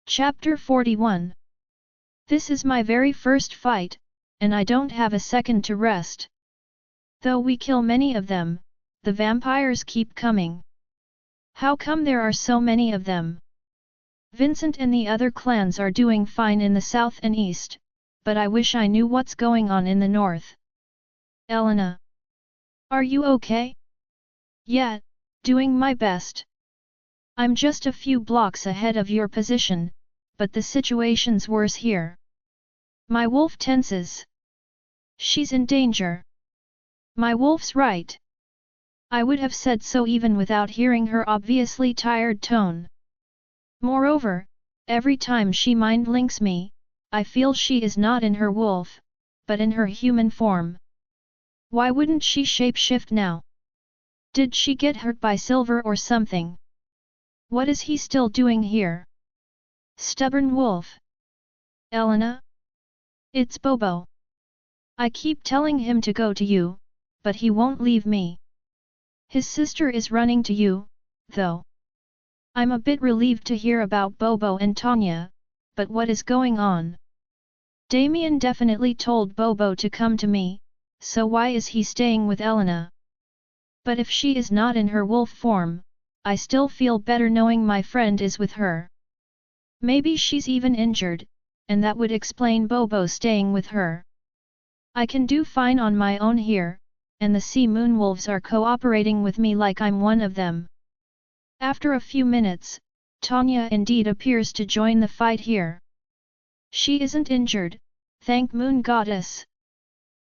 Chapter 41. This is my very first fight, and I don't have a second to rest. Though we kill many of them, the vampires keep coming. How come there are so many of them? Vincent and the other clans are doing fine in the south and east, but I wish I knew what's going on in the north. Elena. Are you okay? Yeah, doing my best. I'm just a few blocks ahead of your position, but the situation's worse here. My wolf tenses. She's in danger. My wolf's right. I would have said so even without hearing her obviously tired tone. Moreover, every time she mind links me, I feel she is not in her wolf, but in her human form. Why wouldn't she shapeshift now? Did she get hurt by Silver or something? What is he still doing here? Stubborn wolf. Elena? It's Bobo. I keep telling him to go to you, but he won't leave me. His sister is running to you, though. I'm a bit relieved to hear about Bobo and Tanya, but what is going on? Damien definitely told Bobo to come to me, so why is he staying with Elena? But if she is not in her wolf form, I still feel better knowing my friend is with her. Maybe she's even injured, and that would explain Bobo staying with her. I can do fine on my own here, and the sea moonwolves are cooperating with me like I'm one of them. After a few minutes, Tanya indeed appears to join the fight here. She isn't injured, thank Moon Goddess.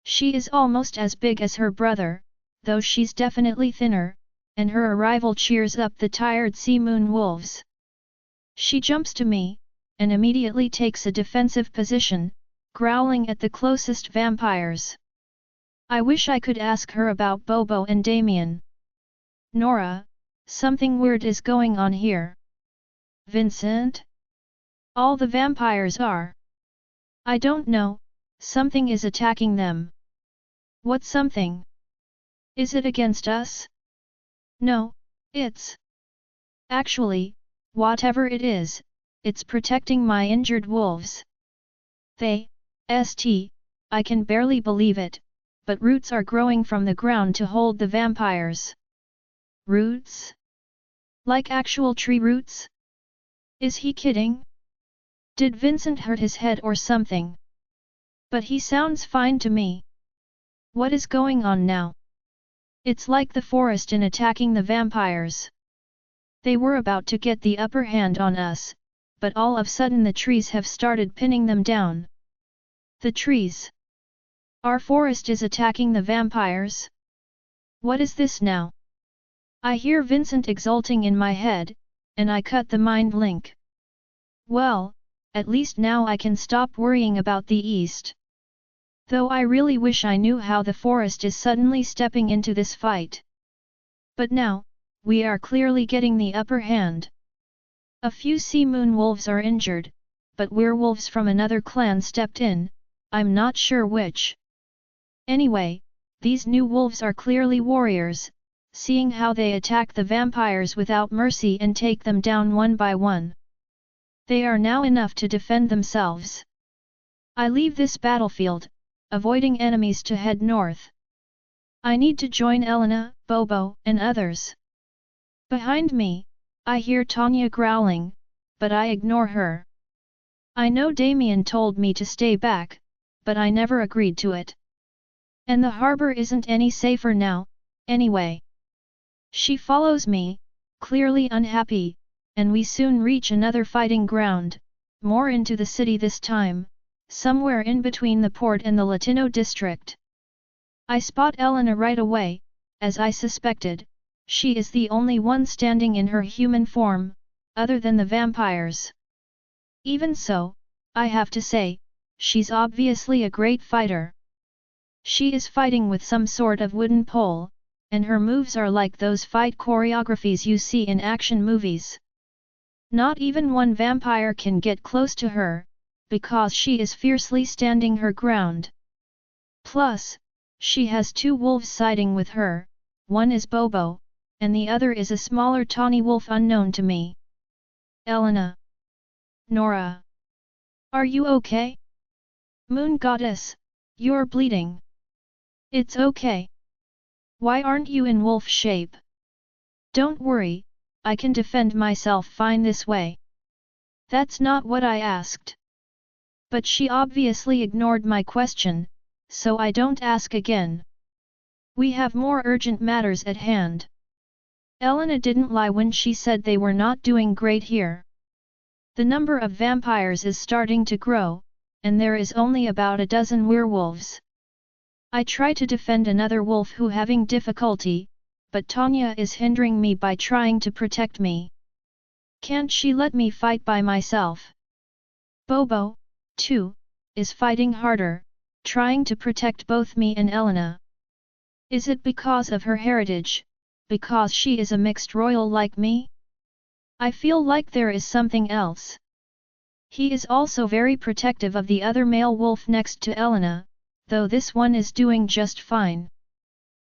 She is almost as big as her brother, though she's definitely thinner, and her arrival cheers up the tired sea moon wolves. She jumps to me, and immediately takes a defensive position, growling at the closest vampires. I wish I could ask her about Bobo and Damien. Nora, something weird is going on here. Vincent? All the vampires are. I don't know, something is attacking them. What something? Is it against us? No, it's... Actually, whatever it is, it's protecting my injured wolves. I can barely believe it, but roots are growing from the ground to hold the vampires. Roots? Like actual tree roots? Is he kidding? Did Vincent hurt his head or something? But he sounds fine to me. What is going on now? It's like the forest in attacking the vampires. They were about to get the upper hand on us, but all of a sudden the trees have started pinning them down. The trees. Our forest is attacking the vampires? What is this now? I hear Vincent exulting in my head, and I cut the mind link. Well, at least now I can stop worrying about the east. Though I really wish I knew how the forest is suddenly stepping into this fight. But now, we are clearly getting the upper hand. A few sea moon wolves are injured, but werewolves from another clan stepped in, I'm not sure which. Anyway, these new wolves are clearly warriors, seeing how they attack the vampires without mercy and take them down one by one. They are now enough to defend themselves. I leave this battlefield, avoiding enemies to head north. I need to join Elena, Bobo, and others. Behind me, I hear Tanya growling, but I ignore her. I know Damien told me to stay back, but I never agreed to it. And the harbor isn't any safer now, anyway. She follows me, clearly unhappy, and we soon reach another fighting ground, more into the city this time, somewhere in between the port and the Latino district. I spot Elena right away, as I suspected. She is the only one standing in her human form, other than the vampires. Even so, I have to say, she's obviously a great fighter. She is fighting with some sort of wooden pole, and her moves are like those fight choreographies you see in action movies. Not even one vampire can get close to her, because she is fiercely standing her ground. Plus, she has two wolves siding with her, one is Bobo, and the other is a smaller tawny wolf unknown to me. Elena. Nora. Are you okay? Moon Goddess, you're bleeding. It's okay. Why aren't you in wolf shape? Don't worry, I can defend myself fine this way. That's not what I asked. But she obviously ignored my question, so I don't ask again. We have more urgent matters at hand. Elena didn't lie when she said they were not doing great here. The number of vampires is starting to grow, and there is only about a dozen werewolves. I try to defend another wolf who having difficulty, but Tanya is hindering me by trying to protect me. Can't she let me fight by myself? Bobo, too, is fighting harder, trying to protect both me and Elena. Is it because of her heritage, because she is a mixed royal like me? I feel like there is something else. He is also very protective of the other male wolf next to Elena, though this one is doing just fine.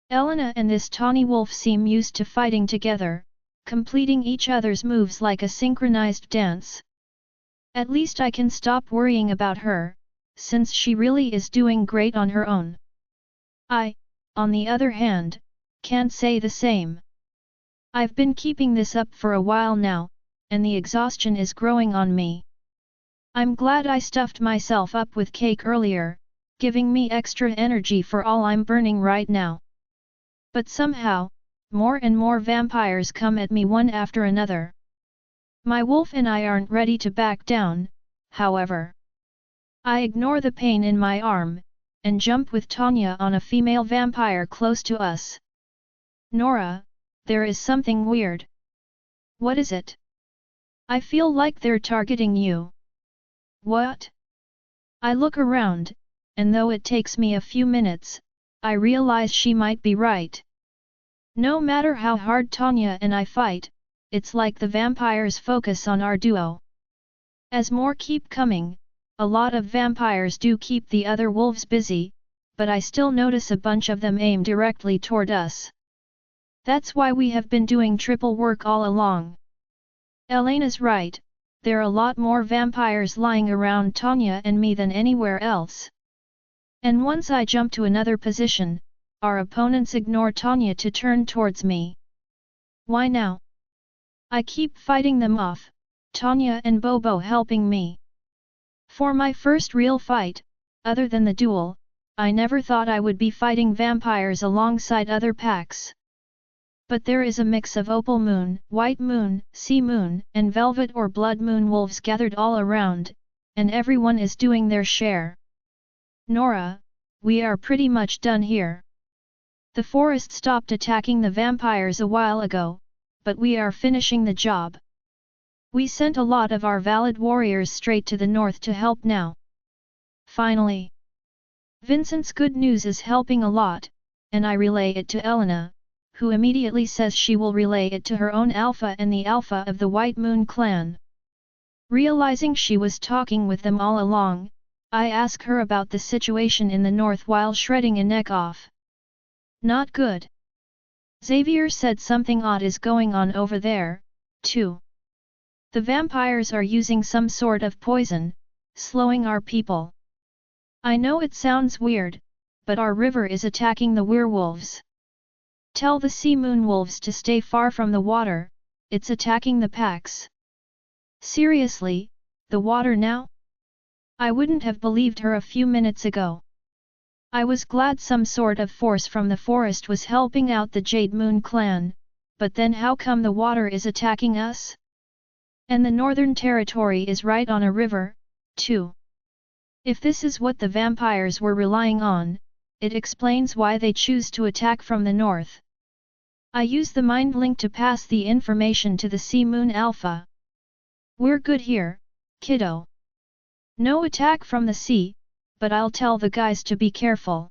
Elena and this tawny wolf seem used to fighting together, completing each other's moves like a synchronized dance. At least I can stop worrying about her, since she really is doing great on her own. I, on the other hand, can't say the same. I've been keeping this up for a while now, and the exhaustion is growing on me. I'm glad I stuffed myself up with cake earlier, giving me extra energy for all I'm burning right now. But somehow, more and more vampires come at me one after another. My wolf and I aren't ready to back down, however. I ignore the pain in my arm, and jump with Tanya on a female vampire close to us. Nora, there is something weird. What is it? I feel like they're targeting you. What? I look around, and though it takes me a few minutes, I realize she might be right. No matter how hard Tanya and I fight, it's like the vampires focus on our duo. As more keep coming, a lot of vampires do keep the other wolves busy, but I still notice a bunch of them aim directly toward us. That's why we have been doing triple work all along. Elena's right, there are a lot more vampires lying around Tanya and me than anywhere else. And once I jump to another position, our opponents ignore Tanya to turn towards me. Why now? I keep fighting them off, Tanya and Bobo helping me. For my first real fight, other than the duel, I never thought I would be fighting vampires alongside other packs. But there is a mix of opal moon, white moon, sea moon, and velvet or blood moon wolves gathered all around, and everyone is doing their share. Nora, we are pretty much done here. The forest stopped attacking the vampires a while ago, but we are finishing the job. We sent a lot of our valid warriors straight to the north to help now. Finally. Vincent's good news is helping a lot, and I relay it to Elena, who immediately says she will relay it to her own alpha and the alpha of the White Moon clan. Realizing she was talking with them all along, I ask her about the situation in the north while shredding a neck off. Not good. Xavier said something odd is going on over there, too. The vampires are using some sort of poison, slowing our people. I know it sounds weird, but our river is attacking the werewolves. Tell the sea moon wolves to stay far from the water, it's attacking the packs. Seriously, the water now? I wouldn't have believed her a few minutes ago. I was glad some sort of force from the forest was helping out the Jade Moon clan, but then how come the water is attacking us? And the Northern Territory is right on a river, too. If this is what the vampires were relying on, it explains why they choose to attack from the north. I use the mind link to pass the information to the Sea Moon Alpha. We're good here, kiddo. No attack from the sea, but I'll tell the guys to be careful.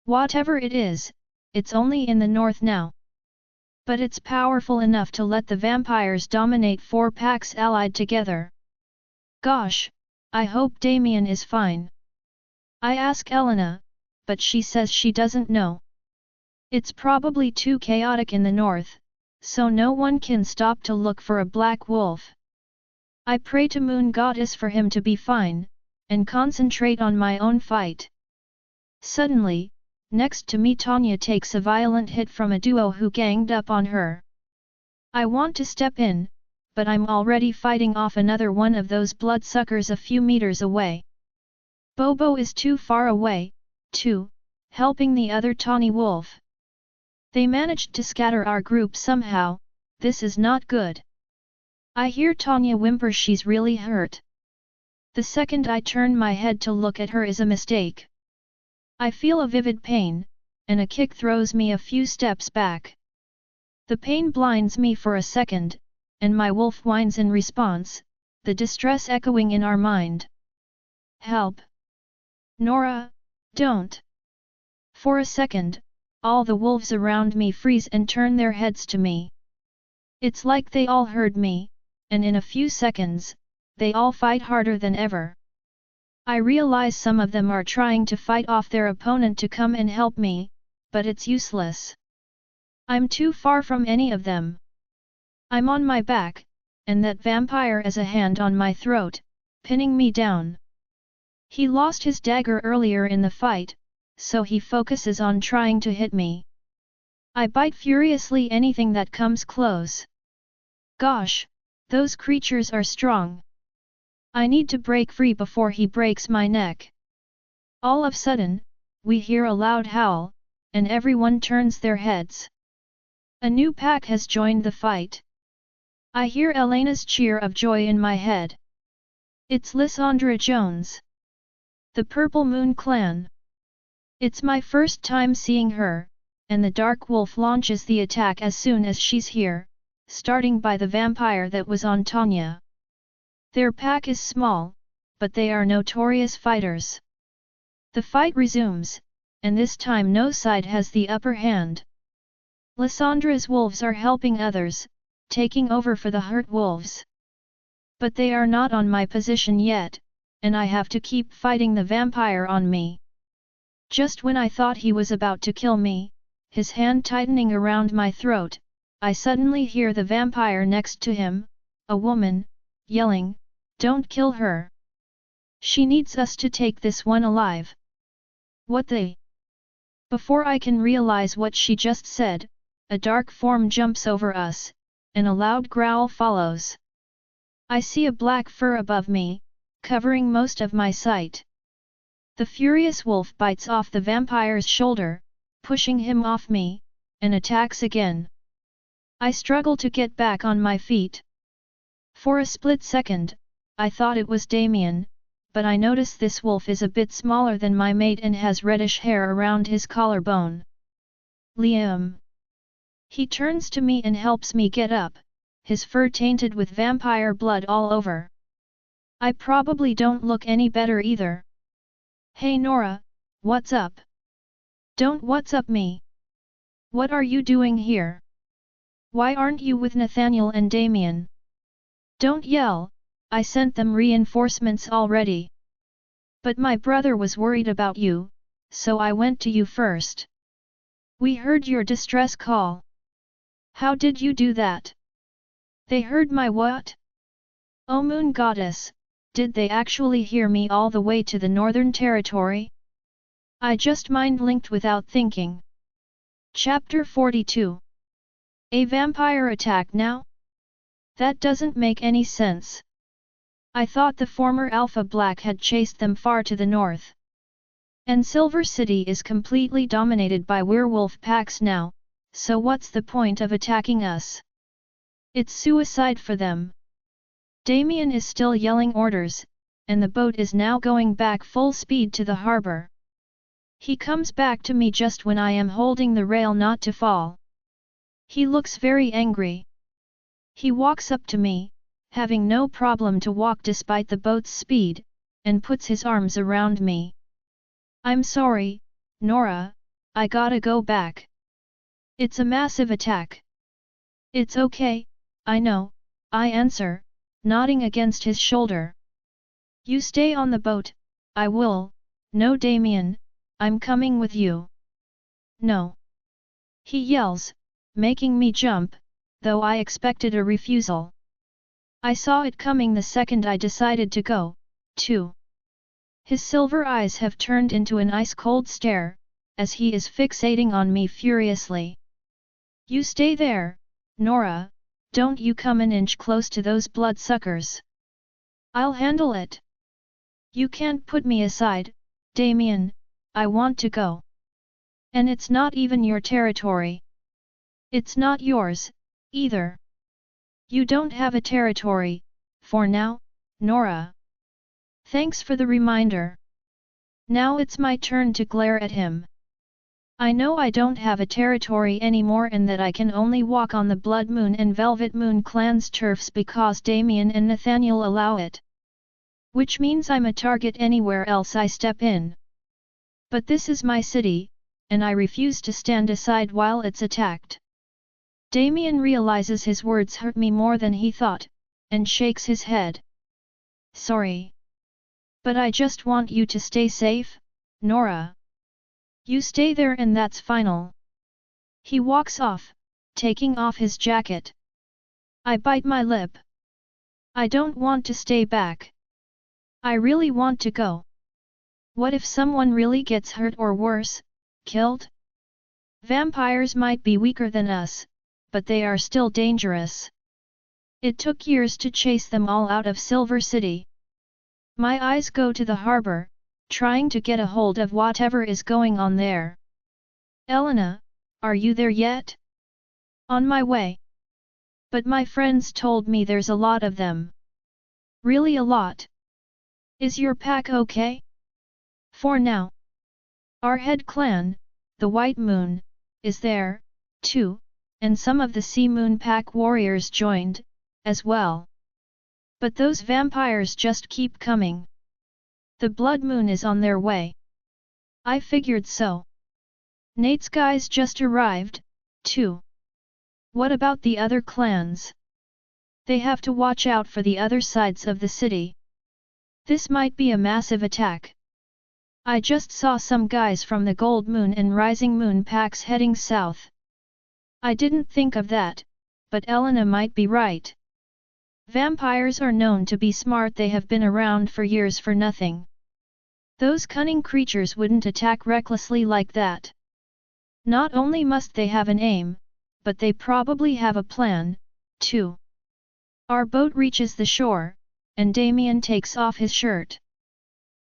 Whatever it is, it's only in the north now. But it's powerful enough to let the vampires dominate 4 packs allied together. Gosh, I hope Damien is fine. I ask Elena, but she says she doesn't know. It's probably too chaotic in the north, so no one can stop to look for a black wolf. I pray to Moon Goddess for him to be fine, and concentrate on my own fight. Suddenly, next to me Tanya takes a violent hit from a duo who ganged up on her. I want to step in, but I'm already fighting off another one of those bloodsuckers a few meters away. Bobo is too far away, too, helping the other tawny wolf. They managed to scatter our group somehow. This is not good. I hear Tanya whimper she's really hurt. The second I turn my head to look at her is a mistake. I feel a vivid pain, and a kick throws me a few steps back. The pain blinds me for a second, and my wolf whines in response, the distress echoing in our mind. Help! Nora, don't! For a second, all the wolves around me freeze and turn their heads to me. It's like they all heard me, and in a few seconds, they all fight harder than ever. I realize some of them are trying to fight off their opponent to come and help me, but it's useless. I'm too far from any of them. I'm on my back, and that vampire has a hand on my throat, pinning me down. He lost his dagger earlier in the fight, so he focuses on trying to hit me. I bite furiously anything that comes close. Gosh, those creatures are strong. I need to break free before he breaks my neck. All of a sudden, we hear a loud howl, and everyone turns their heads. A new pack has joined the fight. I hear Elena's cheer of joy in my head. It's Lysandra Jones. The Purple Moon Clan. It's my first time seeing her, and the Dark Wolf launches the attack as soon as she's here, starting by the vampire that was on Tanya. Their pack is small, but they are notorious fighters. The fight resumes, and this time no side has the upper hand. Lysandra's wolves are helping others, taking over for the hurt wolves. But they are not on my position yet, and I have to keep fighting the vampire on me. Just when I thought he was about to kill me, his hand tightening around my throat, I suddenly hear the vampire next to him, a woman, yelling, "Don't kill her! She needs us to take this one alive!" What the? Before I can realize what she just said, a dark form jumps over us, and a loud growl follows. I see a black fur above me, covering most of my sight. The furious wolf bites off the vampire's shoulder, pushing him off me, and attacks again. I struggle to get back on my feet. For a split second, I thought it was Damien, but I notice this wolf is a bit smaller than my mate and has reddish hair around his collarbone. Liam. He turns to me and helps me get up, his fur tainted with vampire blood all over. I probably don't look any better either. Hey Nora, what's up? Don't what's up me. What are you doing here? Why aren't you with Nathaniel and Damien? Don't yell, I sent them reinforcements already. But my brother was worried about you, so I went to you first. We heard your distress call. How did you do that? They heard my what? Oh Moon Goddess, did they actually hear me all the way to the Northern Territory? I just mind-linked without thinking. Chapter 42. A vampire attack now? That doesn't make any sense. I thought the former Alpha Black had chased them far to the north. And Silver City is completely dominated by werewolf packs now, so what's the point of attacking us? It's suicide for them. Damien is still yelling orders, and the boat is now going back full speed to the harbor. He comes back to me just when I am holding the rail not to fall. He looks very angry. He walks up to me, having no problem to walk despite the boat's speed, and puts his arms around me. I'm sorry, Nora, I gotta go back. It's a massive attack. It's okay, I know, I answer, nodding against his shoulder. You stay on the boat, I will. No, Damien, I'm coming with you. No. He yells, making me jump, though I expected a refusal. I saw it coming the second I decided to go, too. His silver eyes have turned into an ice-cold stare, as he is fixating on me furiously. You stay there, Nora, don't you come an inch close to those bloodsuckers. I'll handle it. You can't put me aside, Damien, I want to go. And it's not even your territory. It's not yours, either. You don't have a territory, for now, Nora. Thanks for the reminder. Now it's my turn to glare at him. I know I don't have a territory anymore and that I can only walk on the Blood Moon and Velvet Moon clans' turfs because Damien and Nathaniel allow it. Which means I'm a target anywhere else I step in. But this is my city, and I refuse to stand aside while it's attacked. Damien realizes his words hurt me more than he thought, and shakes his head. Sorry. But I just want you to stay safe, Nora. You stay there and that's final. He walks off, taking off his jacket. I bite my lip. I don't want to stay back. I really want to go. What if someone really gets hurt or worse, killed? Vampires might be weaker than us, but they are still dangerous. It took years to chase them all out of Silver City. My eyes go to the harbor, trying to get a hold of whatever is going on there. Elena, are you there yet? On my way. But my friends told me there's a lot of them. Really a lot. Is your pack okay? For now. Our head clan, the White Moon, is there, too, and some of the Sea Moon pack warriors joined, as well. But those vampires just keep coming. The Blood Moon is on their way. I figured so. Nate's guys just arrived, too. What about the other clans? They have to watch out for the other sides of the city. This might be a massive attack. I just saw some guys from the Gold Moon and Rising Moon packs heading south. I didn't think of that, but Elena might be right. Vampires are known to be smart. They have been around for years for nothing. Those cunning creatures wouldn't attack recklessly like that. Not only must they have an aim, but they probably have a plan, too. Our boat reaches the shore, and Damien takes off his shirt.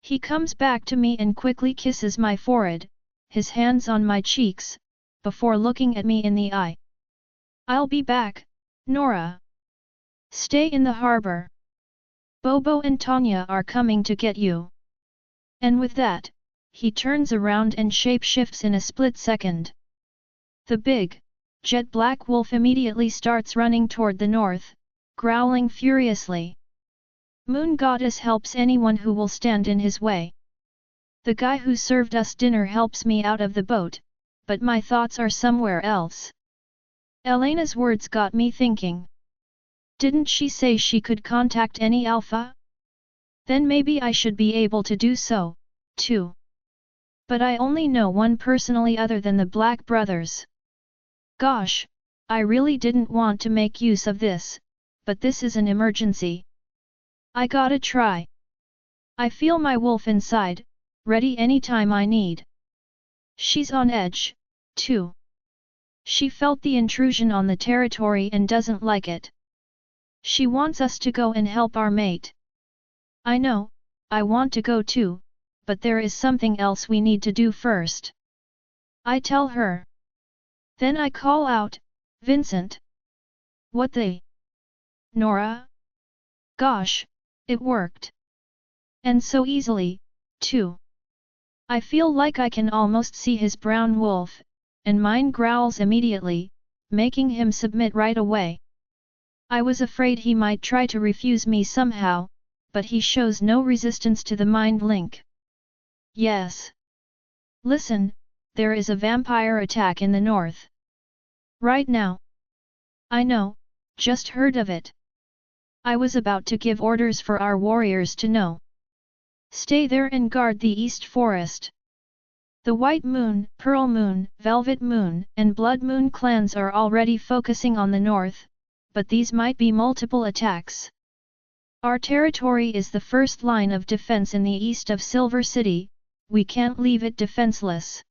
He comes back to me and quickly kisses my forehead, his hands on my cheeks, before looking at me in the eye. I'll be back, Nora. Stay in the harbor. Bobo and Tanya are coming to get you. And with that, he turns around and shape-shifts in a split second. The big, jet-black wolf immediately starts running toward the north, growling furiously. Moon Goddess helps anyone who will stand in his way. The guy who served us dinner helps me out of the boat, but my thoughts are somewhere else. Elena's words got me thinking. Didn't she say she could contact any alpha? Then maybe I should be able to do so, too. But I only know one personally other than the Black Brothers. Gosh, I really didn't want to make use of this, but this is an emergency. I gotta try. I feel my wolf inside, ready anytime I need. She's on edge, too. She felt the intrusion on the territory and doesn't like it. She wants us to go and help our mate. I know, I want to go too, but there is something else we need to do first. I tell her. Then I call out, Vincent. What the? Nora? Gosh, it worked. And so easily, too. I feel like I can almost see his brown wolf, and mine growls immediately, making him submit right away. I was afraid he might try to refuse me somehow, but he shows no resistance to the mind link. Yes. Listen, there is a vampire attack in the north. Right now. I know, just heard of it. I was about to give orders for our warriors to know. Stay there and guard the east forest. The White Moon, Pearl Moon, Velvet Moon, and Blood Moon clans are already focusing on the north, but these might be multiple attacks. Our territory is the first line of defense in the east of Silver City, we can't leave it defenseless.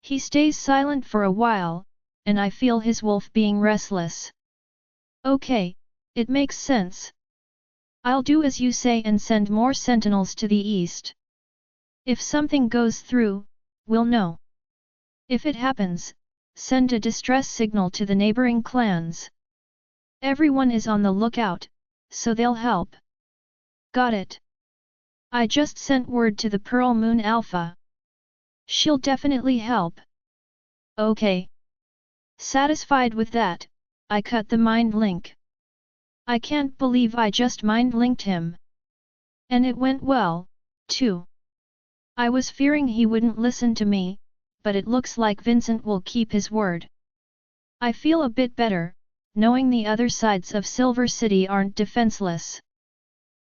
He stays silent for a while, and I feel his wolf being restless. Okay, it makes sense. I'll do as you say and send more sentinels to the east. If something goes through, we'll know. If it happens, send a distress signal to the neighboring clans. Everyone is on the lookout, so they'll help. Got it. I just sent word to the Pearl Moon Alpha. She'll definitely help. Okay. Satisfied with that, I cut the mind link. I can't believe I just mind linked him. And it went well, too. I was fearing he wouldn't listen to me, but it looks like Vincent will keep his word. I feel a bit better, knowing the other sides of Silver City aren't defenseless.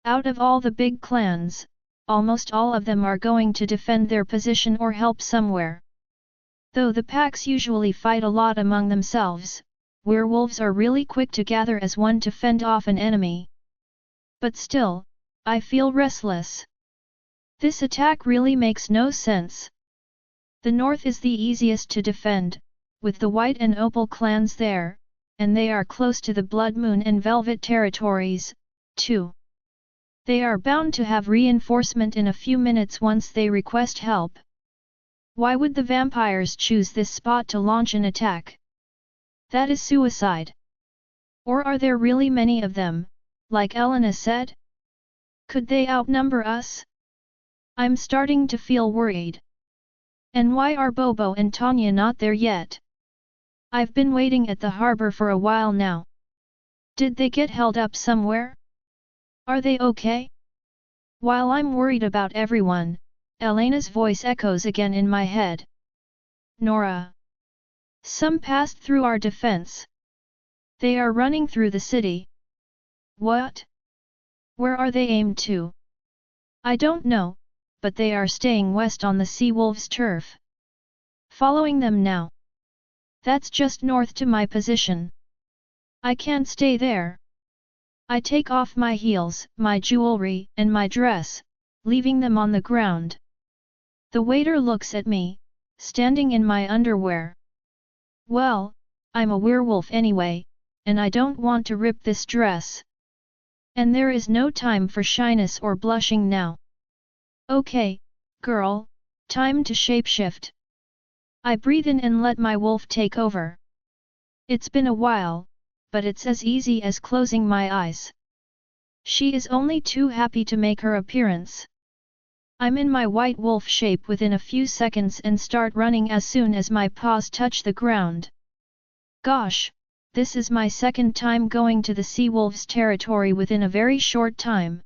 Out of all the big clans, almost all of them are going to defend their position or help somewhere. Though the packs usually fight a lot among themselves, werewolves are really quick to gather as one to fend off an enemy. But still, I feel restless. This attack really makes no sense. The north is the easiest to defend, with the White and Opal clans there, and they are close to the Blood Moon and Velvet territories, too. They are bound to have reinforcement in a few minutes once they request help. Why would the vampires choose this spot to launch an attack? That is suicide. Or are there really many of them, like Elena said? Could they outnumber us? I'm starting to feel worried. And why are Bobo and Tanya not there yet? I've been waiting at the harbor for a while now. Did they get held up somewhere? Are they okay? While I'm worried about everyone, Elena's voice echoes again in my head. Nora. Some passed through our defense. They are running through the city. What? Where are they aimed to? I don't know, but they are staying west on the Sea Wolves' turf. Following them now. That's just north to my position. I can't stay there. I take off my heels, my jewelry, and my dress, leaving them on the ground. The waiter looks at me, standing in my underwear. Well, I'm a werewolf anyway, and I don't want to rip this dress. And there is no time for shyness or blushing now. Okay, girl, time to shapeshift. I breathe in and let my wolf take over. It's been a while, but it's as easy as closing my eyes. She is only too happy to make her appearance. I'm in my white wolf shape within a few seconds and start running as soon as my paws touch the ground. Gosh, this is my second time going to the Sea Wolves' territory within a very short time.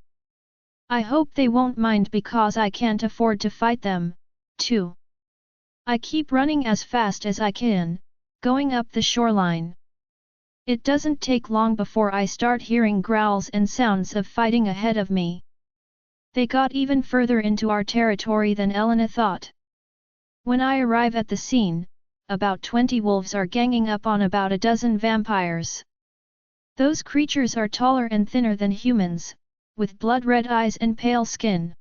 I hope they won't mind because I can't afford to fight them, too. I keep running as fast as I can, going up the shoreline. It doesn't take long before I start hearing growls and sounds of fighting ahead of me. They got even further into our territory than Elena thought. When I arrive at the scene, about 20 wolves are ganging up on about a dozen vampires. Those creatures are taller and thinner than humans, with blood-red eyes and pale skin.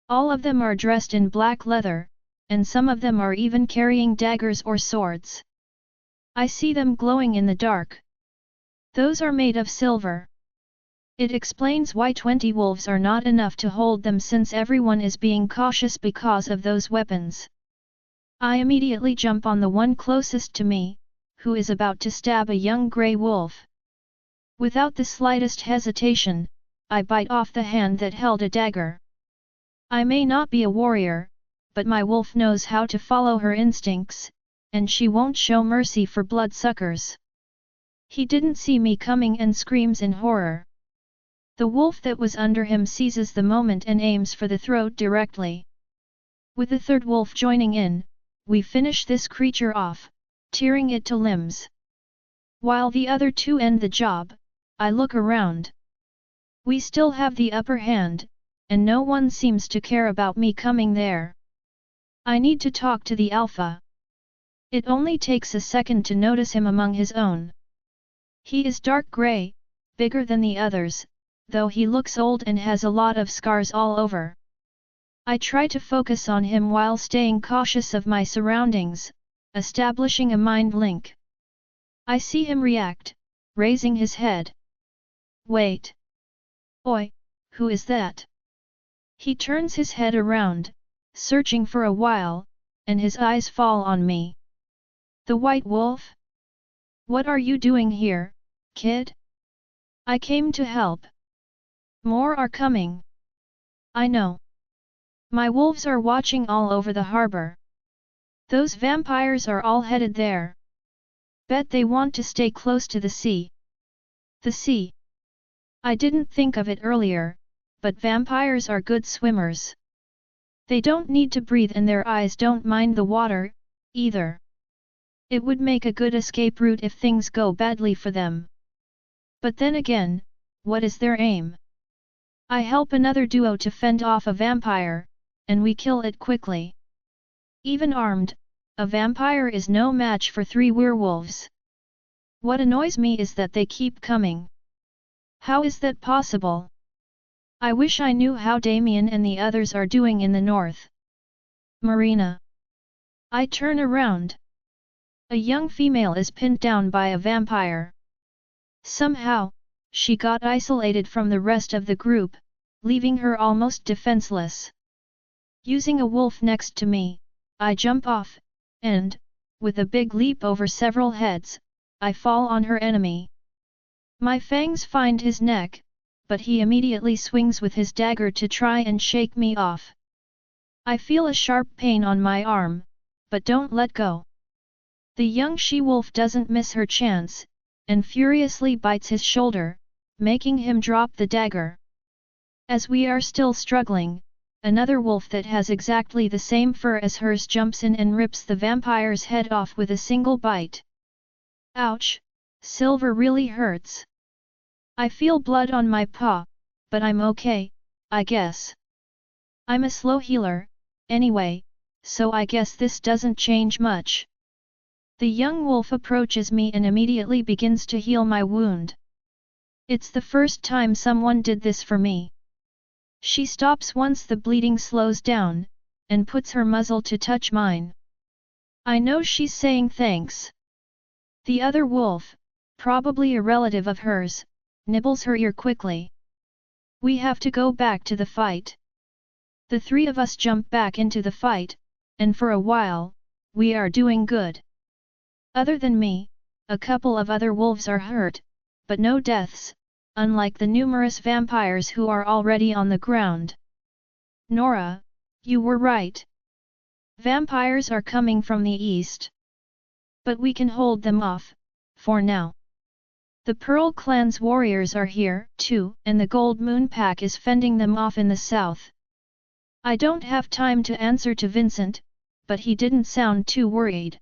All of them are dressed in black leather, and some of them are even carrying daggers or swords. I see them glowing in the dark. Those are made of silver. It explains why 20 wolves are not enough to hold them since everyone is being cautious because of those weapons. I immediately jump on the one closest to me, who is about to stab a young grey wolf. Without the slightest hesitation, I bite off the hand that held a dagger. I may not be a warrior, but my wolf knows how to follow her instincts, and she won't show mercy for bloodsuckers. He didn't see me coming and screams in horror. The wolf that was under him seizes the moment and aims for the throat directly. With the third wolf joining in, we finish this creature off, tearing it to limbs. While the other two end the job, I look around. We still have the upper hand, and no one seems to care about me coming there. I need to talk to the alpha. It only takes a second to notice him among his own. He is dark grey, bigger than the others, though he looks old and has a lot of scars all over. I try to focus on him while staying cautious of my surroundings, establishing a mind link. I see him react, raising his head. Wait. Oi, who is that? He turns his head around, searching for a while, and his eyes fall on me. The white wolf? What are you doing here, kid? I came to help. More are coming. I know. My wolves are watching all over the harbor. Those vampires are all headed there. Bet they want to stay close to the sea. The sea. I didn't think of it earlier, but vampires are good swimmers. They don't need to breathe and their eyes don't mind the water, either. It would make a good escape route if things go badly for them. But then again, what is their aim? I help another duo to fend off a vampire, and we kill it quickly. Even armed, a vampire is no match for 3 werewolves. What annoys me is that they keep coming. How is that possible? I wish I knew how Damien and the others are doing in the north. Marina. I turn around. A young female is pinned down by a vampire. Somehow, she got isolated from the rest of the group, leaving her almost defenseless. Using a wolf next to me, I jump off, and, with a big leap over several heads, I fall on her enemy. My fangs find his neck, but he immediately swings with his dagger to try and shake me off. I feel a sharp pain on my arm, but don't let go. The young she-wolf doesn't miss her chance, and furiously bites his shoulder, making him drop the dagger. As we are still struggling, another wolf that has exactly the same fur as hers jumps in and rips the vampire's head off with a single bite. Ouch, Silver really hurts. I feel blood on my paw, but I'm okay, I guess. I'm a slow healer, anyway, so I guess this doesn't change much. The young wolf approaches me and immediately begins to heal my wound. It's the first time someone did this for me. She stops once the bleeding slows down, and puts her muzzle to touch mine. I know she's saying thanks. The other wolf, probably a relative of hers, nibbles her ear quickly. We have to go back to the fight. The 3 of us jump back into the fight, and for a while, we are doing good. Other than me, a couple of other wolves are hurt, but no deaths, unlike the numerous vampires who are already on the ground. Nora, you were right. Vampires are coming from the east. But we can hold them off, for now. The Pearl Clan's warriors are here, too, and the Gold Moon Pack is fending them off in the south. I don't have time to answer to Vincent, but he didn't sound too worried.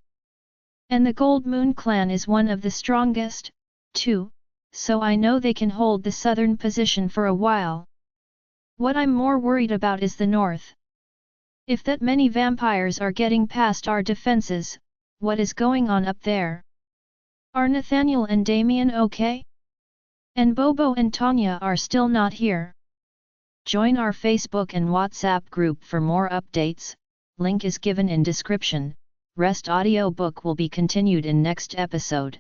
And the Gold Moon Clan is one of the strongest, too, so I know they can hold the southern position for a while. What I'm more worried about is the north. If that many vampires are getting past our defenses, what is going on up there? Are Nathaniel and Damien okay? And Bobo and Tanya are still not here. Join our Facebook and WhatsApp group for more updates, link is given in description. Rest audiobook will be continued in next episode.